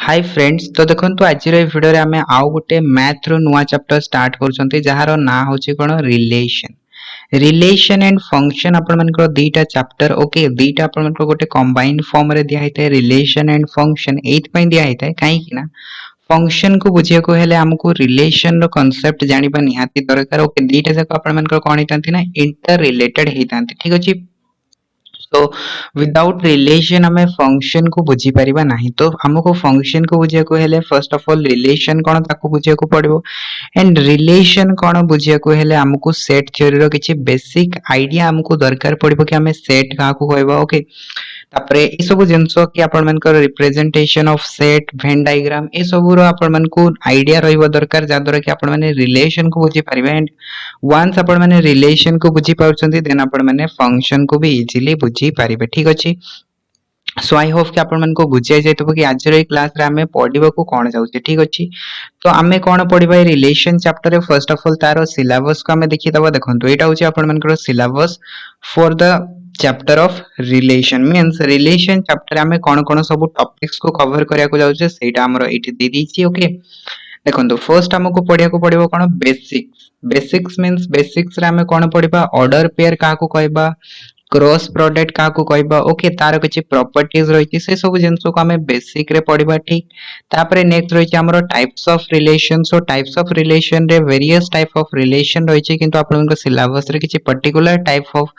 Hi friends, तो देखंतु आज वीडियो रे आमे आउ गोटे मैथ रो नुआ चैप्टर स्टार्ट करछंती जहार ना होची कोन रिलेशन एंड फंक्शन आपण मानकर दीटा चैप्टर ओके दीटा आपण मानकर गोटे कंबाइंड फॉर्म रे दिया हिते रिलेशन एंड फंक्शन एथ पई दिया हिते काहे कि ना फंक्शन को बुझिया को हेले हमको रिलेशन रो कांसेप्ट जानिबा निहाती दरकार ओके दीटा जक आपण मानकर कोन हितांती ना इंटर रिलेटेड हितांती ठीक अछि। तो विदाउट रिलेशन हमें फंक्शन को बुझी परिबा नहीं तो हमको फंक्शन को बुझिया को हेले फर्स्ट ऑफ ऑल रिलेशन कोन ताको बुझिया को पड़िबो एंड रिलेशन कोन बुझिया को हेले हमको सेट थ्योरी रो किछि बेसिक आईडिया हमको दरकार पड़िबो कि हमें सेट का को कहबा ओके तापरे ए सब जिंसो कि आपण मानकर representation of set Venn diagram A सब रो आपण मानको आईडिया रहइबो दरकार जा द्वारा कि आपण माने रिलेशन को बुझी परिबे एंड वंस आपण माने रिलेशन को बुझी पाउछंती देन आपण माने फंक्शन को भी इजीली बुझी पारिबे ठीक अछि। सो आई होप कि आपण मन को बुझाई जाइतबो कि आज रे क्लास रे हमें पढिबो को कोन जाउचे ठीक अछि। तो हमें कोन पढिबा रिलेशन चैप्टर रे first of all taro syllabus को हमें देखि दबा देखंतु एटा होची आपण मन को syllabus for the chapter of relation means relation chapter हमें कोन सब टॉपिक्स को कवर करिया को जाउचे सेटा हमरो एठी दे दीची ओके। देखंतु फर्स्ट हमको पढिया को पड़िबो कोन बेसिक्स बेसिक्स मींस बेसिक्स रे हमें कोन पढिबा ऑर्डर पेयर का को कहबा क्रॉस प्रोडक्ट का को कहबा ओके तार किछि प्रॉपर्टीज रहिछि से सब जिंसो को हमें बेसिक रे पढिबा ठीक। तापरे नेक्स्ट रहिछि हमरो types of relation so types of relation रे वेरियस टाइप ऑफ रिलेशन रहिछि किंतु आपण मन को सिलेबस रे किछि पर्टिकुलर टाइप ऑफ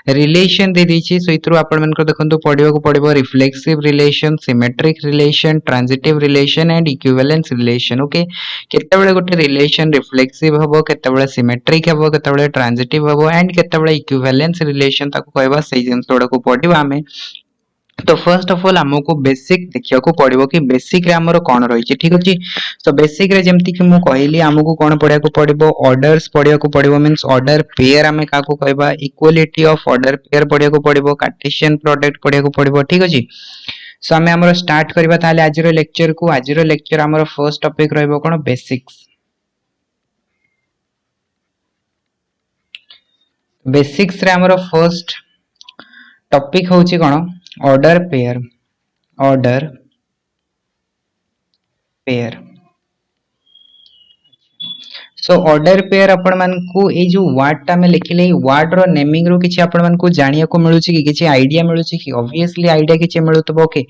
रिलेशन दे दैछि सो इतरो आपण मन को देखंतु पढिबा को पढिबो reflexive relation symmetric relation transitive relation and equivalence relation okay केतेबेले गोटे रिलेशन रिफ्लेक्सिव हबो केतेबेले सिमेट्रिक हबो केतेबेले ट्रांजिटिव हबो एंड केतेबेले इक्विवेलेंस रिलेशन ताको कहबा सही जिंस गुडा को पढिबा हमें। तो फर्स्ट ऑफ ऑल हमको बेसिक देखिया को पड़िबो कि बेसिक रे हमरो कोन रहिछि ठीक अछि। तो बेसिक रे जेमति कि मु कहली हमको कोन पढिया को पड़िबो ऑर्डर्स पढिया को पड़िबो मींस ऑर्डर पेयर हमें का को कहबा इक्वालिटी ऑफ ऑर्डर पेयर पढिया को पड़िबो कार्टेशियन प्रोडक्ट पढिया को पड़िबो ठीक अछि। सो हमें हमरो स्टार्ट करबा ताले आज रो लेक्चर को आज रो लेक्चर हमरो फर्स्ट टॉपिक रहइबो कोन बेसिक्स बेसिक्स रे हमरो फर्स्ट टॉपिक होची कोन order pair so order pair आपण मान को ए जो वर्ड ता में लिखले वर्ड रो नेमिंग रो किछि आपण मान को जानिया को मिलुछि कि किछि आईडिया मिलुछि कि ऑब्वियसली आईडिया किछि मिलुतबो ओके।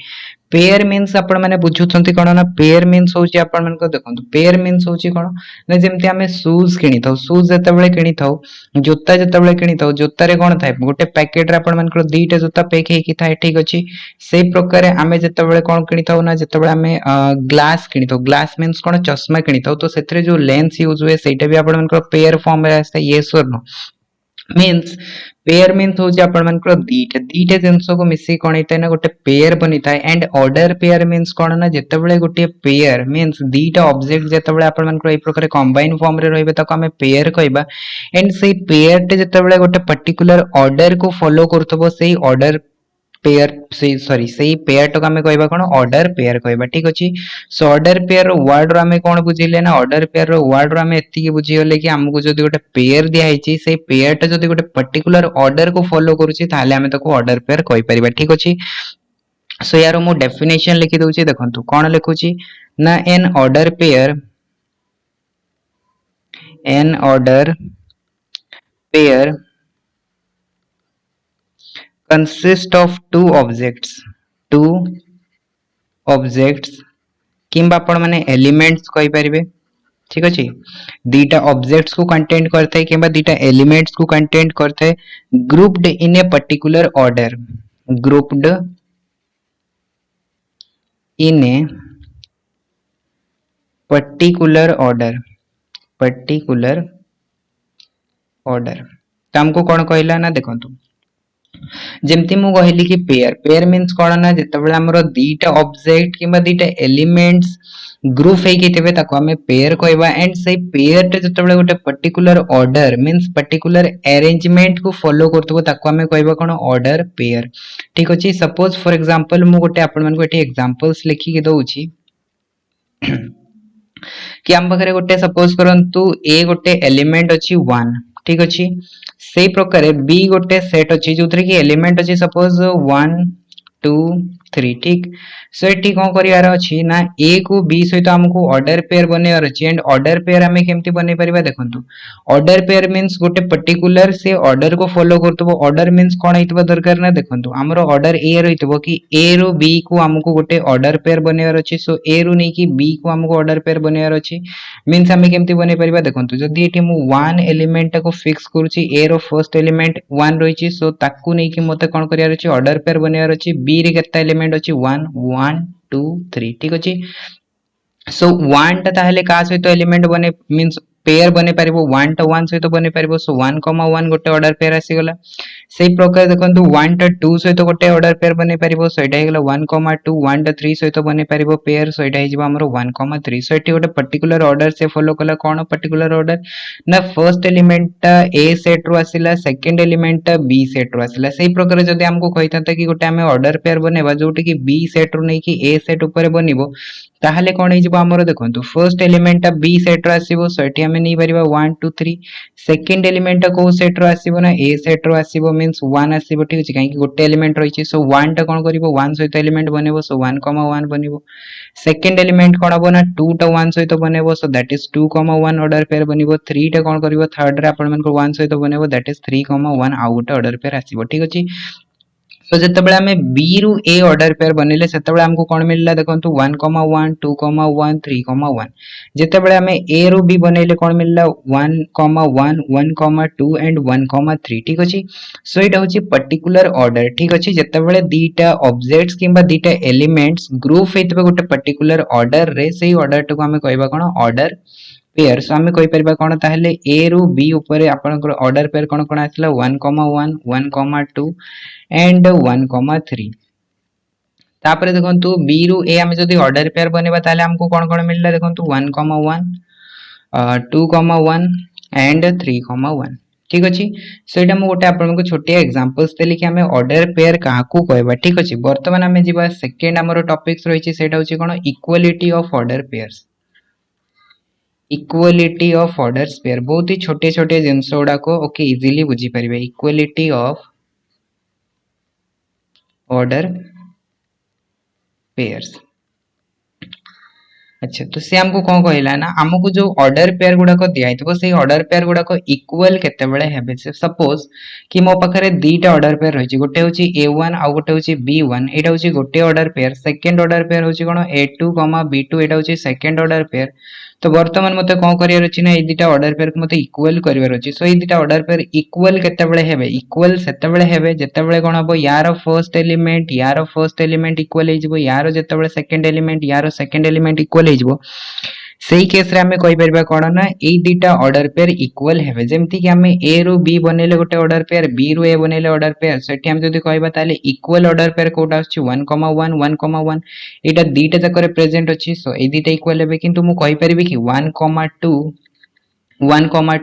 पेयर मींस आपण माने बुझुछंती कोन ना पेयर मींस होछि आपण मान को देखंतु पेयर मींस होछि कोन ना जेमति हमें शूज किनि थाउ शूज जेतबेले किनि थाउ जोता जेतबेले किनि थाउ जोता रे कोन थाए गोटे पैकेट रे आपण मान को दीटा जोता पैक हे कि थाए ठीक अछि। सेही प्रकार हमें जेतबेले कोन किनि थाउ ना जेतबेले हमें ग्लास किनि थाउ ग्लास मींस कोन चश्मा किनि थाउ तो सेतरे जो लेंस यूज हुए सेटा भी आपण मान को पेयर फॉर्म रे आसे यस और नो मींस पेयर मींस हो जे आपण मान को दीटा दीटा जिंसो को मिसी कोन हिता ना गोटे पेयर बनि थाए एंड ऑर्डर पेयर मींस कोन ना जेतेबेले गोटे पेयर मींस दीटा ऑब्जेक्ट जेतेबेले आपण मान को ए प्रकार कंबाइन फॉर्म रे रहबे ताको हमें पेयर कहबा एंड सेही पेयर टे जेतेबेले गोटे पर्टिकुलर ऑर्डर को फॉलो करथबो सेही ऑर्डर पेयर से सॉरी सेही पेयर तो हमें कहबा कोन ऑर्डर पेयर कहबा ठीक अछि। सो ऑर्डर पेयर वर्ड रो हमें कोन बुझिले ना ऑर्डर पेयर रो वर्ड रो हमें एति की बुझिले कि हमको जदी गोटे पेयर दिया हिची से पेयर टा जदी गोटे पर्टिकुलर ऑर्डर को फॉलो करूची ताले हमें ताको ऑर्डर पेयर कहि परिबा ठीक अछि। सो यार मु डेफिनेशन लिखि दउची देखंतु कोन लिखुची ना an order pair consist of two objects किंबा आपण माने एलिमेंट्स कहि परिबे ठीक अछि। दीटा ऑब्जेक्ट्स को कंटेंट करते किंबा दीटा एलिमेंट्स को कंटेंट करते grouped in a particular order grouped in a particular order तो हमको कोन कहला ना देखंतु जेमति मु कहली कि पेयर पेयर मींस कोन ना जेतेबेले हमरो दीटा ऑब्जेक्ट किबा दीटा एलिमेंट्स ग्रुप हे कि तेबे ताको हमें पेयर कहबा एंड से पेयर टे जेतेबेले गोटे particular order means particular arrangement को फॉलो करतबो ताको हमें कहबा कोन ऑर्डर पेयर ठीक अछि। सपोज फॉर एग्जांपल मु गोटे आपण मन को एठी एग्जांपल्स लिखि के दउची कि हम बखरे गोटे सपोज करंतु ए गोटे एलिमेंट अछि 1 ठीक अछि। सेही प्रकार बी गोटे सेट अछि जोथरे कि एलिमेंट अछि सपोज 1 2 3 ठीक। सो एठी कोन करिवार अछि ना ए को बी सहित हमकु ऑर्डर पेयर बनेवार अछि एंड ऑर्डर पेयर हमें केमति बने परिबा देखंतु ऑर्डर पेयर मींस गोटे पर्टिकुलर से ऑर्डर को फॉलो करतबो ऑर्डर मींस कोन हेतबो दरकार ना देखंतु हमरो ऑर्डर ए रहितबो कि ए रो बी को हमकु गोटे ऑर्डर पेयर बनेवार अछि सो ए रो नै कि बी को हमकु ऑर्डर पेयर बनेवार अछि मींस हमें केमति बने परिबा देखंतु जदी एठी मु 1 एलिमेंट को फिक्स करूची ए रो फर्स्ट एलिमेंट 1 रहिची सो ताकू नै कि मते कोन करियार अछि ऑर्डर पेयर बनेवार अछि बी रे केता एलिमेंट अछि 1 1 2 3 ठीक अछि सो 1 ता ताहले का सहित एलिमेंट बने मींस पेयर बने पारिबो 1 टा 1 सहित बने पारिबो सो 1, 1 गोटे ऑर्डर पेयर आसी गला सेही प्रकार देखंतु 1 टा 2 सहित गोटे ऑर्डर पेयर बने पारिबो सो एटा हेगला 1, 2 1 टा 3 सहित बने पारिबो पेयर सो एटा हिजबो हमरो 1, 3 सो एटी गोटे पर्टिकुलर ऑर्डर से फॉलो कला कोन पर्टिकुलर ऑर्डर ना फर्स्ट एलिमेंट टा ए सेट रो आसीला सेकंड एलिमेंट टा बी सेट रो आसीला सेही प्रकार जदी हमको कहितांता कि गोटे हमें ऑर्डर पेयर बनेबा जोटी कि बी सेट रो नै कि ए सेट ऊपर बनिबो ताहले कोन हिजबो हमरो देखंतु फर्स्ट एलिमेंट टा बी सेट रो आसीबो सो एटी हमें नै परिबा 1 2 3 सेकंड एलिमेंट टा को सेट रो आसीबो ना ए सेट रो आसीबो मींस 1 आसीबो ठीक अछि काहे कि गोटे एलिमेंट रहिछि सो 1 टा कोन करिवो 1 सहित एलिमेंट बनेबो सो 1, 1 बनिबो सेकंड एलिमेंट कोन हबो ना 2 टा 1 सहित बनेबो so that is 2, 1 order pair बनिबो 3 टा कोन करिवो थर्ड रे आपण मन को 1 सहित बनेबो दैट इज 3, 1 आउ गोटे ऑर्डर पेयर आसीबो ठीक अछि सो जेतेबेले हमें बी रु ए ऑर्डर पेयर बनेले सेतेबेले हमको कोन मिलला देखंतु 1, 1 2, 1 3, 1 जेतेबेले हमें ए रु बी बनेले कोन मिलला 1, 1 1, 2 एंड 1, 3 ठीक अछि सो एटा होची पर्टिकुलर ऑर्डर ठीक अछि जेतेबेले दीटा ऑब्जेक्ट्स किबा दीटा एलिमेंट्स ग्रुप हेतबे गोटे पर्टिकुलर ऑर्डर रे सेही ऑर्डर टको हमें कहबा कोन ऑर्डर पेयर सो हमें कहि परिबा कोन ताहले ए रु बी ऊपर आपनकर ऑर्डर पेयर कोन कोन आसला 1, 1, 2 एंड 1, 3 तापरे देखंतु बी रु ए हमें जदी ऑर्डर पेयर बनेबा ताले हमको कोन कोन मिलला देखंतु 1, 1 2, 1 एंड 3, 1 ठीक अछि सो एटा मु गोटे आपन को छोटे एग्जांपल्स देली कि हमें ऑर्डर पेयर काहाकू कहबा ठीक अछि वर्तमान हमें जिबा सेकंड हमरो टॉपिक्स रहिछि सेटा होछि कोन equality of order pairs equality of order pair बहुत ही छोटे छोटे जिंस गुडा को ओके इजीली बुझी परिबे इक्वालिटी ऑफ ऑर्डर पेयर्स अच्छा तो से हमको कोन कहला ना हमको जो ऑर्डर पेयर गुडा को दिया हितबो से ऑर्डर पेयर गुडा को इक्वल केते बेले हेबे से सपोज कि मो पाखरे दीटा ऑर्डर पेयर रहिछि गोटे होछि a1 आ गोटे होछि b1 एटा होछि गोटे order pair second order pair होछि कोन a2, b2 एटा होछि सेकंड ऑर्डर पेयर तो वर्तमान मते कोन करियर अछि ना ए दीटा ऑर्डर पेयर को मते इक्वल करिवर अछि सो ए दीटा ऑर्डर पेयर इक्वल केते बेले हेबे इक्वल सेते बेले हेबे जेते बेले कोन हबो यार फर्स्ट एलिमेंट इक्वल हे जिवो यार जेते बेले सेकंड एलिमेंट यार सेकंड एलिमेंट इक्वल हे जिवो सेही केस रे हमें कहि परबा कोन ना ए दीटा ऑर्डर पेयर इक्वल हेबे जेमति कि हमें ए रो बी बनेले गोटे ऑर्डर पेयर बी रो ए बनेले ऑर्डर पेयर सेठी हम जदी कहबा ताले इक्वल ऑर्डर पेयर कोटा अछि 1, 1 1, एटा दीटा जकर प्रेजेंट अछि सो ए दीटा इक्वल हेबे किंतु मु कहि परबी कि 1,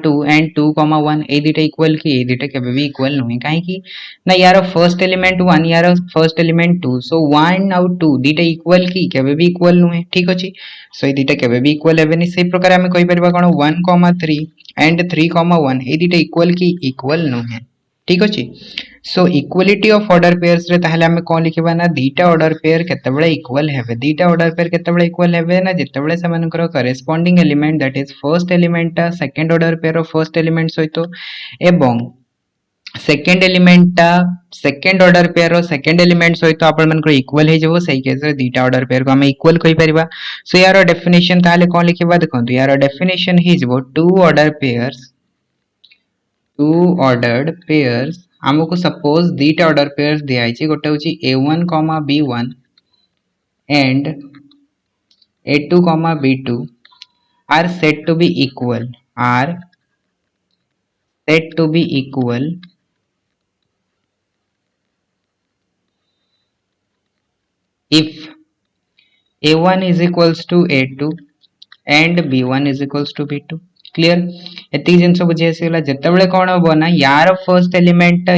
2 एंड 2, 1 ए दीटा इक्वल कि ए दीटा केबे भी इक्वल नहुई काहे कि ना यार फर्स्ट एलिमेंट 1 यार फर्स्ट एलिमेंट 2 सो 1 आउट 2 दीटा इक्वल कि केबे भी इक्वल नहुई ठीक अछि सो ए दीटा केबे भी इक्वल हेबेनी सेही प्रकार हमें कहि परबा कोन 1, 3 एंड 3, 1 ए दीटा इक्वल कि इक्वल नहुई ठीक अछि so equality of order pairs रे ताहले हमें कोन लिखबा ना दीटा ऑर्डर पेयर केतेबेले इक्वल हेबे दीटा ऑर्डर पेयर केतेबेले इक्वल हेबे ना जेतेबेले समानकर corresponding element that is first element ता second order pair of first element सहित एवं सेकंड एलिमेंट ता second order pair of second element सहित आपण मन को इक्वल हे जबो सही केस रे दीटा ऑर्डर पेयर को हमें इक्वल कहि परिबा सो यार डेफिनेशन ताहले कोन लिखबा देखंतु यार डेफिनेशन हे जबो टू ऑर्डर्ड पेयर्स हमको सपोज दीटा ऑर्डर पेयर्स दिया है गोटे होची a1, b1 and a2, b2 are said to be equal if a1 is equals to a2 and b1 is equals to b2 clear एति जिंस बुझे आसीला जेतेबेले कोन हो ना यार फर्स्ट एलिमेंट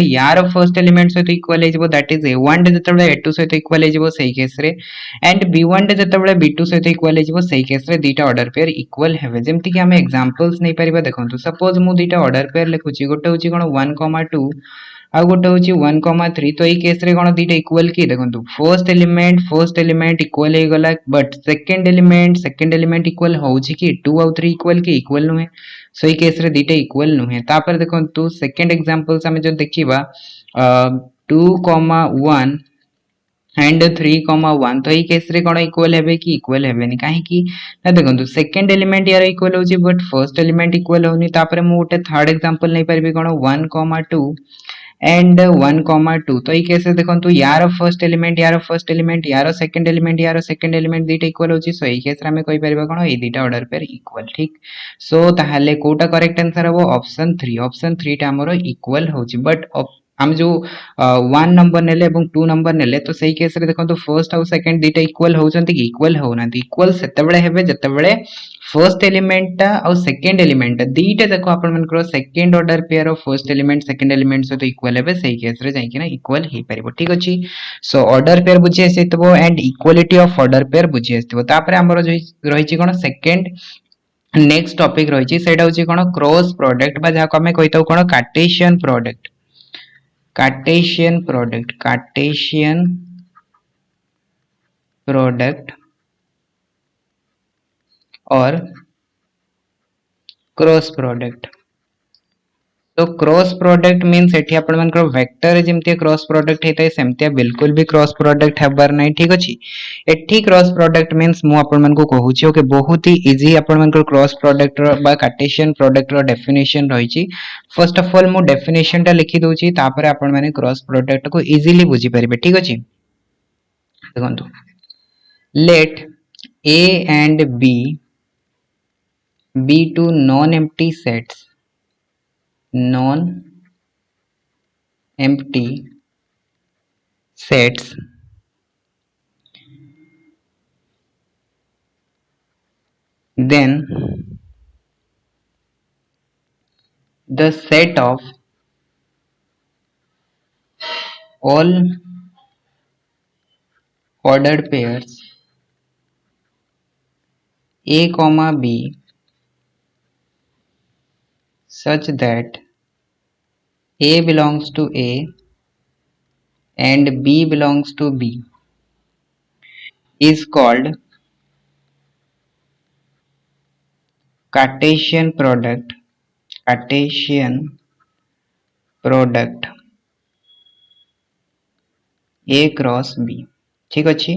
सहित इक्वल हे जबो दैट इज a1 जेतेबेले a2 सहित इक्वल हे जबो सही केस रे एंड b1 जेतेबेले b2 सहित इक्वल हे जबो सही केस रे दीटा ऑर्डर पेयर इक्वल हेबे जेमति कि हमें एग्जांपल्स नै परिबा देखंतु सपोज मु दीटा ऑर्डर पेयर लिखुची गोटे होची कोन 1, 2 आ गोटे हूँ 1,3 तो ये केस रे कौन दीटा इक्वल कि देखो फर्स्ट एलिमेंट इक्वल हो गला बट सेकंड एलिमेंट इक्वल होउची कि 2 और 3 इक्वल कि इक्वल नुहे सो ये केस रे दीटा इक्वल नुहे तापर देखो सेकंड एग्जांपल्स हमें जो देखिबा 2,1 एंड 3,1 तो ये केस रे कौन इक्वल हेबे कि इक्वल हेबेनी काहे कि ना देखो सेकंड एलिमेंट यार इक्वल होची बट फर्स्ट एलिमेंट इक्वल होनी तापर मु गोटे थर्ड एग्जांपल नै परबी कोन 1,2 एंड 1,2 तो ये केस देखो यार फर्स्ट एलिमेंट यार सेकंड एलिमेंट दीटा इक्वल होची सो ये केस रे हमें कहि परबा कोन ए दीटा ऑर्डर पेयर इक्वल ठीक सो ताहाले कोटा करेक्ट आंसर हबो ऑप्शन 3 टा हमरो इक्वल होची बट हम जो 1 नंबर नेले एवं 2 नंबर नेले तो सही केस रे देखो फर्स्ट और सेकंड दीटा इक्वल होचंती कि इक्वल होनांती इक्वल सेतेबेले हेबे जतेबेले फर्स्ट एलिमेंट टा और सेकंड एलिमेंट दीटा देखो आपण मनकर second order pair of first element second element से तो इक्वल हेबे सही केस रे जाई कि ना इक्वल हे परिबो ठीक अछि सो ऑर्डर पेयर बुझी आसीतबो and equality of order pair बुझी आसीतबो तापरे हमर जो रहिछि कोन सेकंड नेक्स्ट टॉपिक रहिछि सेटा होछि कोन क्रॉस प्रोडक्ट बा जाको हमें कहितौ कोन कार्टेशियन प्रोडक्ट और क्रॉस प्रोडक्ट तो क्रॉस प्रोडक्ट मीन्स एठी आपण मानकर वेक्टर जेमते क्रॉस प्रोडक्ट हेतै सेमते बिल्कुल भी क्रॉस प्रोडक्ट हेबार नै ठीक अछि एठी क्रॉस प्रोडक्ट मीन्स मु आपण मान को कहू छी ओके बहुत ही इजी आपण मानकर क्रॉस प्रोडक्ट रो बा कार्टेशियन प्रोडक्ट रो डेफिनेशन रही छी फर्स्ट ऑफ ऑल मु डेफिनेशन ता लिखि दउ छी तापर आपण माने क्रॉस प्रोडक्ट को इजीली बुझी परिबे ठीक अछि देखंतु let a and b be two non-empty sets then the set of all ordered pairs a comma b such that a belongs to a and b belongs to b is called Cartesian product A cross B ठीक अछि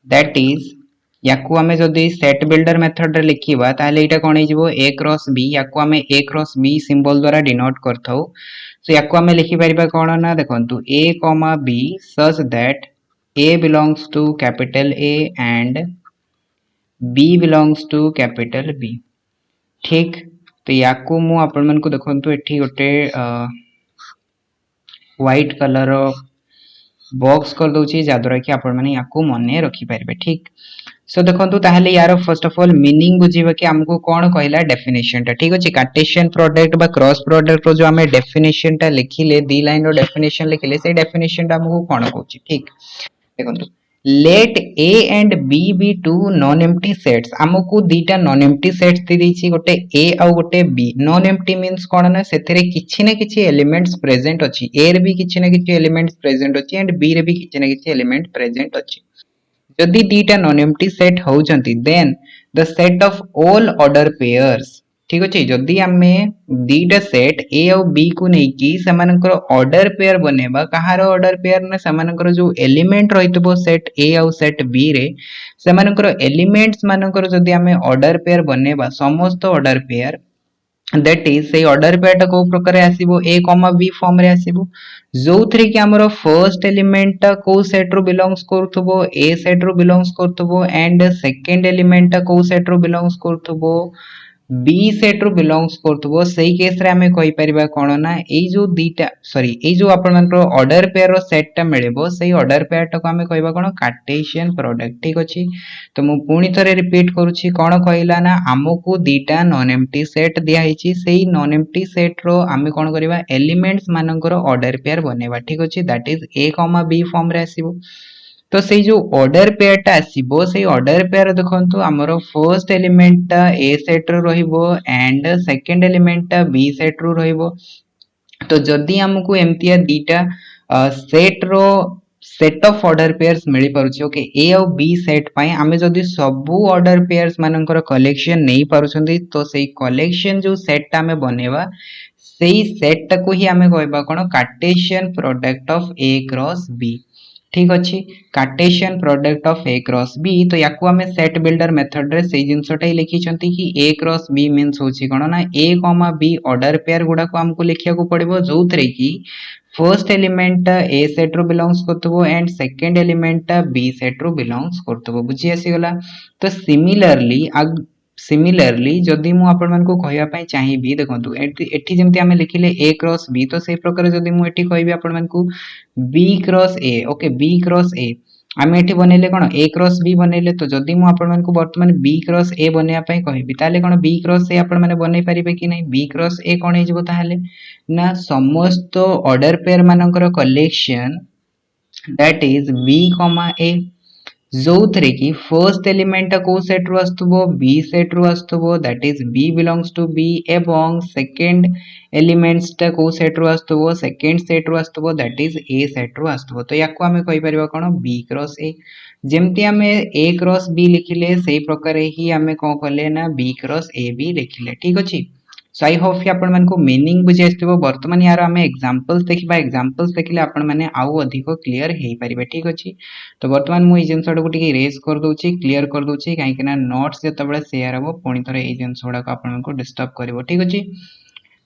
that is याकू हमें जदि set builder method रे लिखिबा ताले एटा कोन हिजबो A cross B याकू हमें A cross B symbol द्वारा डिनोट करथौ सो याकू हमें लिखि परिबा कोन ना देखंतु A, B such that A belongs to capital A and B belongs to capital B ठीक तो याकू मु आपण मन को देखंतु एठी गोटे व्हाइट कलर बॉक्स कर दउची जादरा कि आपण माने याकू मने रखि पारबे ठीक सो देखंतु ताहले यार फर्स्ट ऑफ ऑल मीनिंग बुझीबा कि हमको कोन कहला डेफिनेशन ता ठीक अछि कार्टेशियन प्रोडक्ट बा क्रॉस प्रोडक्ट रो जो हमें डेफिनेशन ता लिखिले दी लाइन रो डेफिनेशन लिखिले से डेफिनेशन ता हमको कोन कहउची ठीक देखंतु let a and b be two non empty sets हमको दीटा non empty sets दे दैछि गोटे a आ गोटे b non empty means कोन ना सेथिरे किछि ना किछि एलिमेंट्स प्रेजेंट अछि a रे भी किछि ना किछि एलिमेंट्स प्रेजेंट अछि एंड b रे भी किछि ना किछि एलिमेंट प्रेजेंट अछि जदि दीटा नॉन एम्प्टी सेट होउचंती then the set of all order pairs ठीक अछि जदि हमें दीटा सेट ए और बी को नै कि समानकर ऑर्डर पेयर बनेबा कहार ऑर्डर पेयर ना समानकर जो एलिमेंट रहितबो सेट ए और सेट बी रे समानकर एलिमेंट्स मानकर जदि हमें ऑर्डर पेयर बनेबा समस्त ऑर्डर पेयर दैट इज से ऑर्डर पेयर टा को प्रकार आसीबो a, b फॉर्म रे आसीबो जोथरे कि हमरो फर्स्ट एलिमेंट टा को सेट रो बिलोंग्स करथबो a सेट रो बिलोंग्स करथबो एंड सेकंड एलिमेंट टा को सेट रो बिलोंग्स करथबो b सेट रो बिलोंग्स करथबो सही केस रे हमें कहि परिबा कोन ना ए जो दीटा सॉरी ए जो आपण मन रो ऑर्डर पेयर रो सेट टा मिलेबो सही ऑर्डर पेयर टा को हमें कहबा कोन कार्टेशियन प्रोडक्ट ठीक अछि तो मु पुनी थरे रिपीट करूची कोन कहला ना हमकु दीटा नॉन एम्प्टी सेट दिया हिची सही नॉन एम्प्टी सेट रो हमें कोन करबा एलिमेंट्स मानकर ऑर्डर पेयर बनेबा ठीक अछि that is a, b form रे आसीबो तो से जो ऑर्डर पेयर टा आसीबो से ऑर्डर पेयर देखंतु हमरो फर्स्ट एलिमेंट टा a सेट रो रहिबो एंड सेकंड एलिमेंट टा b सेट रो रहिबो तो जदि हमको एमतिया दीटा सेट रो सेट ऑफ ऑर्डर पेयर्स मिली पारुछि ओके ए और बी सेट पई हमें जदि सबु ऑर्डर पेयर्स मानकर कलेक्शन नहीं पारुछंदी तो सेही कलेक्शन जो सेट हमें बनेवा सेही सेट को ही हमें कहबा कोन Cartesian product of A cross B ठीक अछि Cartesian product of A cross B तो याकू हमें सेट बिल्डर मेथड रे सेही जिंसटा ही लिखि छंती कि ए क्रॉस बी मींस होछि कोन ना A comma B order pair गुडा को हमको लिखिया को पड़िबो जोथरे कि फर्स्ट एलिमेंट ए सेट रो बिलोंग्स करतबो and second element B set रो बिलोंग्स करतबो बुझी आसी गला तो सिमिलरली जदि मु आपण मन को कहया पई चाहिबी देखंतु एठी जेमति हमें लिखिले a क्रॉस b तो से प्रकार जदि मु एठी कहबी आपण मन को b cross a okay b cross a आमे एठी बनेले कोन a क्रॉस b बनेले तो जदि मु आपण मन को वर्तमान b क्रॉस a बनेया पई कहबी ताले कोन b क्रॉस a आपण माने बनै परिबे कि नै b क्रॉस a कोन हे जबो ताले ना समस्त ऑर्डर पेयर मानकर collection that is b, a जोथरे की फर्स्ट एलिमेंट को सेट रु आस्तबो बी सेट रु आस्तबो that is B belongs to B एवं सेकंड एलिमेंट्स टा को सेट रु आस्तबो सेकंड सेट रु आस्तबो दैट इज ए सेट रु आस्तबो तो याको हमें कहि परिबा कोन बी क्रॉस ए जेमति हमें ए क्रॉस बी लिखिले सेही प्रकार ही हमें कोन करले ना बी क्रॉस ए बी लिखिले ठीक अछि सो आई होप कि आपण मन को मीनिंग बुझे आस्थिबो वर्तमान यार हमें एग्जांपल्स देखिबा एग्जांपल्स देखिले आपण माने आउ अधिक क्लियर हेई परिबे ठीक अछि तो वर्तमान मु ई जिंसडा को टिके रेज कर दोची क्लियर कर दोची काहे कि ना नोट्स जतबेले शेयर हबो पुनी थरे ई जिंसडा को आपण मन को डिस्टर्ब करबो ठीक अछि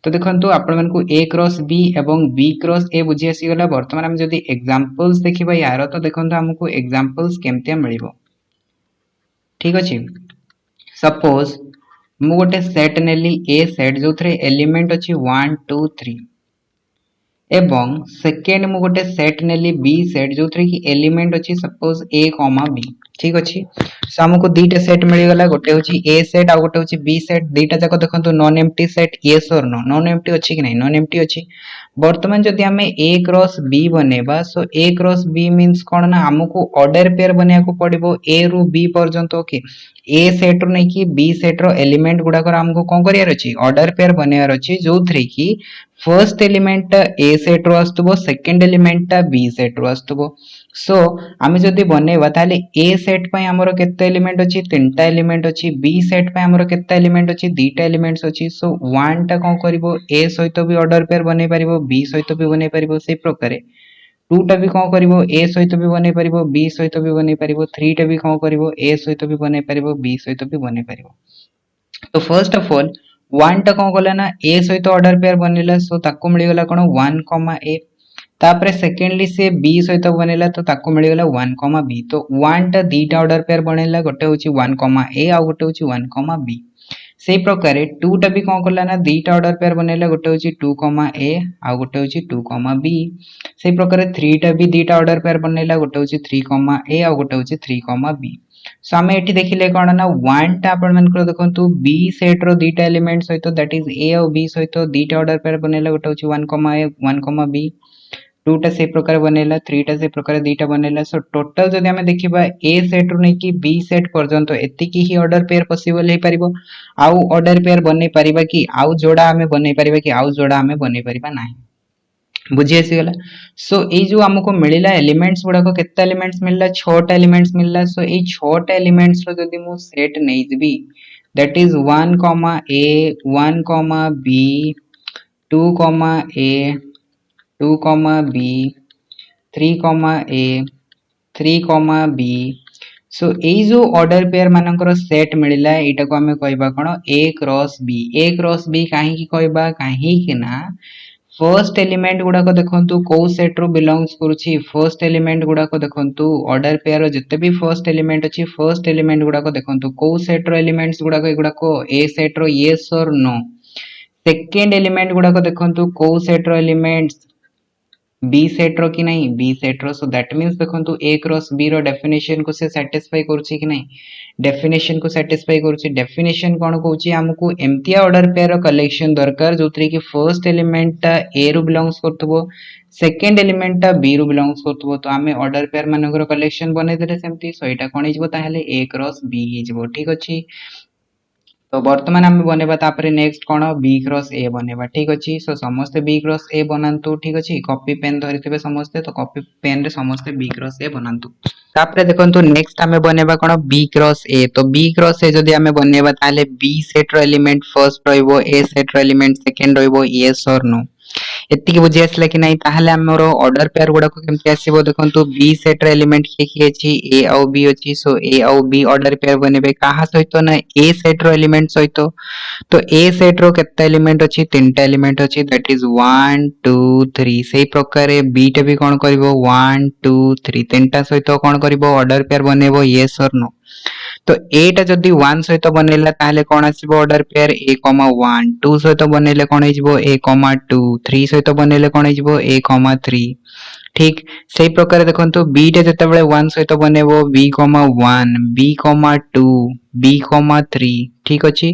तो देखंतु आपण मन को a क्रॉस b एवं b क्रॉस a बुझी आसी गला वर्तमान हम जदी एग्जांपल्स देखिबा यार तो देखंतु हमको एग्जांपल्स केमते मिलिबो ठीक अछि सपोज मु गोटे सेट नेली ए सेट जो थरे एलिमेंट अछि 1 2 3 एवं सेकेंड मु गोटे सेट नेली बी सेट जो थरे कि एलिमेंट अछि सपोज a, b ठीक अछि सो हमको दीटा सेट मिली गला गोटे होछि a सेट आ गोटे होछि b सेट दीटा जाको देखंतु नॉन एम्प्टी सेट यस और नो नॉन एम्प्टी अछि कि नै नॉन एम्प्टी अछि वर्तमान जदि हमें a क्रॉस b बनेबा सो a क्रॉस b मींस कोन ना हमको ऑर्डर पेयर बनेया को पड़िबो a रु b पर्यंत ओके ए सेट रो नै कि बी सेट रो एलिमेंट गुडा कर हमको कोन करियार अछि ऑर्डर पेयर बनेयार अछि जोथरे कि first element A set row आस्तबो second element B set रो आस्तबो सो आमे जदी बनेबा ताले ए सेट पय हमरो केते एलिमेंट अछि तीनटा एलिमेंट अछि बी सेट पय हमरो केते एलिमेंट अछि दीटा एलिमेंट्स अछि सो 1 टा कोन करिवो ए सहित भी ऑर्डर पेयर बनै परिबो बी सहित भी बनै परिबो से प्रकारे 2 टा भी कोन करिवो ए सहित भी बनै परिबो बी सहित भी बनै परिबो 3 टा भी कोन करिवो ए सहित भी बनै परिबो बी सहित भी बनै परिबो तो फर्स्ट ऑफ ऑल 1 टा कोन गला ना ए सहित ऑर्डर पेयर बनेला सो ताको मिली गला कोन 1, a तापरे सेकेंडली से बी सहित बनेला तो ताको मिली गला 1, b तो 1 टा दीटा ऑर्डर पेयर बनेला गोटे होची 1, a आ गोटे होची 1, b सेही प्रकार 2 टा भी कोन करला ना दीटा ऑर्डर पेयर बनेला गोटे होची 2, a आ गोटे होची 2, b सेही प्रकार 3 टा भी दीटा ऑर्डर पेयर बनेला गोटे होची 3, a आ गोटे होची 3, b सो हमें एठी देखिले कोन ना 1 टा आपण मन को देखंतु b सेट रो दीटा एलिमेंट सहित that is a or b सहित दीटा ऑर्डर पेयर बनेला गोटे होची 1, a 1, b 2 टा से प्रकार बनेला 3 टा से प्रकार दीटा बनेला सो टोटल जदि हमें देखिबा a सेट रो नै कि b सेट पर्यंत एति की ही ऑर्डर पेयर पॉसिबल हे परिबो आउ ऑर्डर पेयर बनै परिबा कि आउ जोड़ा हमें बनै परिबा कि आउ जोड़ा हमें बनै परिबा नाही बुझी आसी गला सो ए जो हमको मिलिला एलिमेंट्स गुडा को केते एलिमेंट्स मिलला 6 टा एलिमेंट्स मिलला सो ए 6 टा एलिमेंट्स रो जदि मु सेट नै जबी that is 1, a 1, b 2, a 2, b 3, a 3, b सो ए जो ऑर्डर पेयर मानकर सेट मिलिला एटा को हमें कहबा कोन a क्रॉस b काहे की कहबा काहे कि ना फर्स्ट एलिमेंट गुडा को देखंतु को सेट रो बिलोंग्स करूची फर्स्ट एलिमेंट गुडा को देखंतु ऑर्डर पेयर रो जते भी फर्स्ट एलिमेंट अछि फर्स्ट एलिमेंट गुडा को देखंतु को सेट रो एलिमेंट्स गुडा को ए सेट रो यस और नो सेकंड एलिमेंट गुडा को देखंतु को सेट रो एलिमेंट्स बी सेट रो कि नहीं बी सेट रो सो दैट मींस देखंतु a क्रॉस b रो डेफिनेशन को से सैटिस्फाई करूची कि नहीं डेफिनेशन को सैटिस्फाई करूची डेफिनेशन कोन कहूची हमको एम्तिया ऑर्डर पेयर रो कलेक्शन दरकार जोतरी कि फर्स्ट एलिमेंट a रो बिलोंग्स करतबो सेकंड एलिमेंट b रो बिलोंग्स करतबो तो हमें ऑर्डर पेयर मानकर कलेक्शन बनै देले सेमती सो एटा कोन हिजबो ताहेले a क्रॉस b हिजबो ठीक अछि तो वर्तमान आम बनेबा तापरे नेक्स्ट कोन बी क्रॉस ए बनेबा ठीक अछि सो समस्त बी क्रॉस ए बनांतु ठीक अछि कॉपी पेन धरिथिबे समस्त तो कॉपी पेन रे समस्त बी क्रॉस ए बनांतु तापरे देखंतु नेक्स्ट आमे बनेबा कोन बी क्रॉस ए तो बी क्रॉस ए जदी आमे बनेबा ताले बी सेट रो एलिमेंट फर्स्ट रहइबो ए सेट रो एलिमेंट सेकंड रहइबो यस और नो एतिकी बुझी आसला कि नाही ताहले हमर ऑर्डर पेयर गुडा को केमति आसीबो देखंतु बी सेट रे एलिमेंट के अछि ए और बी अछि सो ए और बी ऑर्डर पेयर बनेबे काहा सहित ना ए सेट रो एलिमेंट सहित तो ए सेट रो केते एलिमेंट अछि तीनटा एलिमेंट अछि दैट इज 1 2 3 सेही प्रकार बी टे भी कोन करबो 1 2 3 तीनटा सहित कोन करबो ऑर्डर पेयर बनेबो यस और नो तो एटा जदी 1 सहित बनेला ताले कोन आसीबो ऑर्डर पेयर a 1 2 सहित बनेले कोन हिजबो a 2 3 सहित बनेले कोन हिजबो a 3 ठीक सेही प्रकार देखंतु b टे जते बेले 1 सहित बनेबो b 1 b 2 b 3 ठीक अछि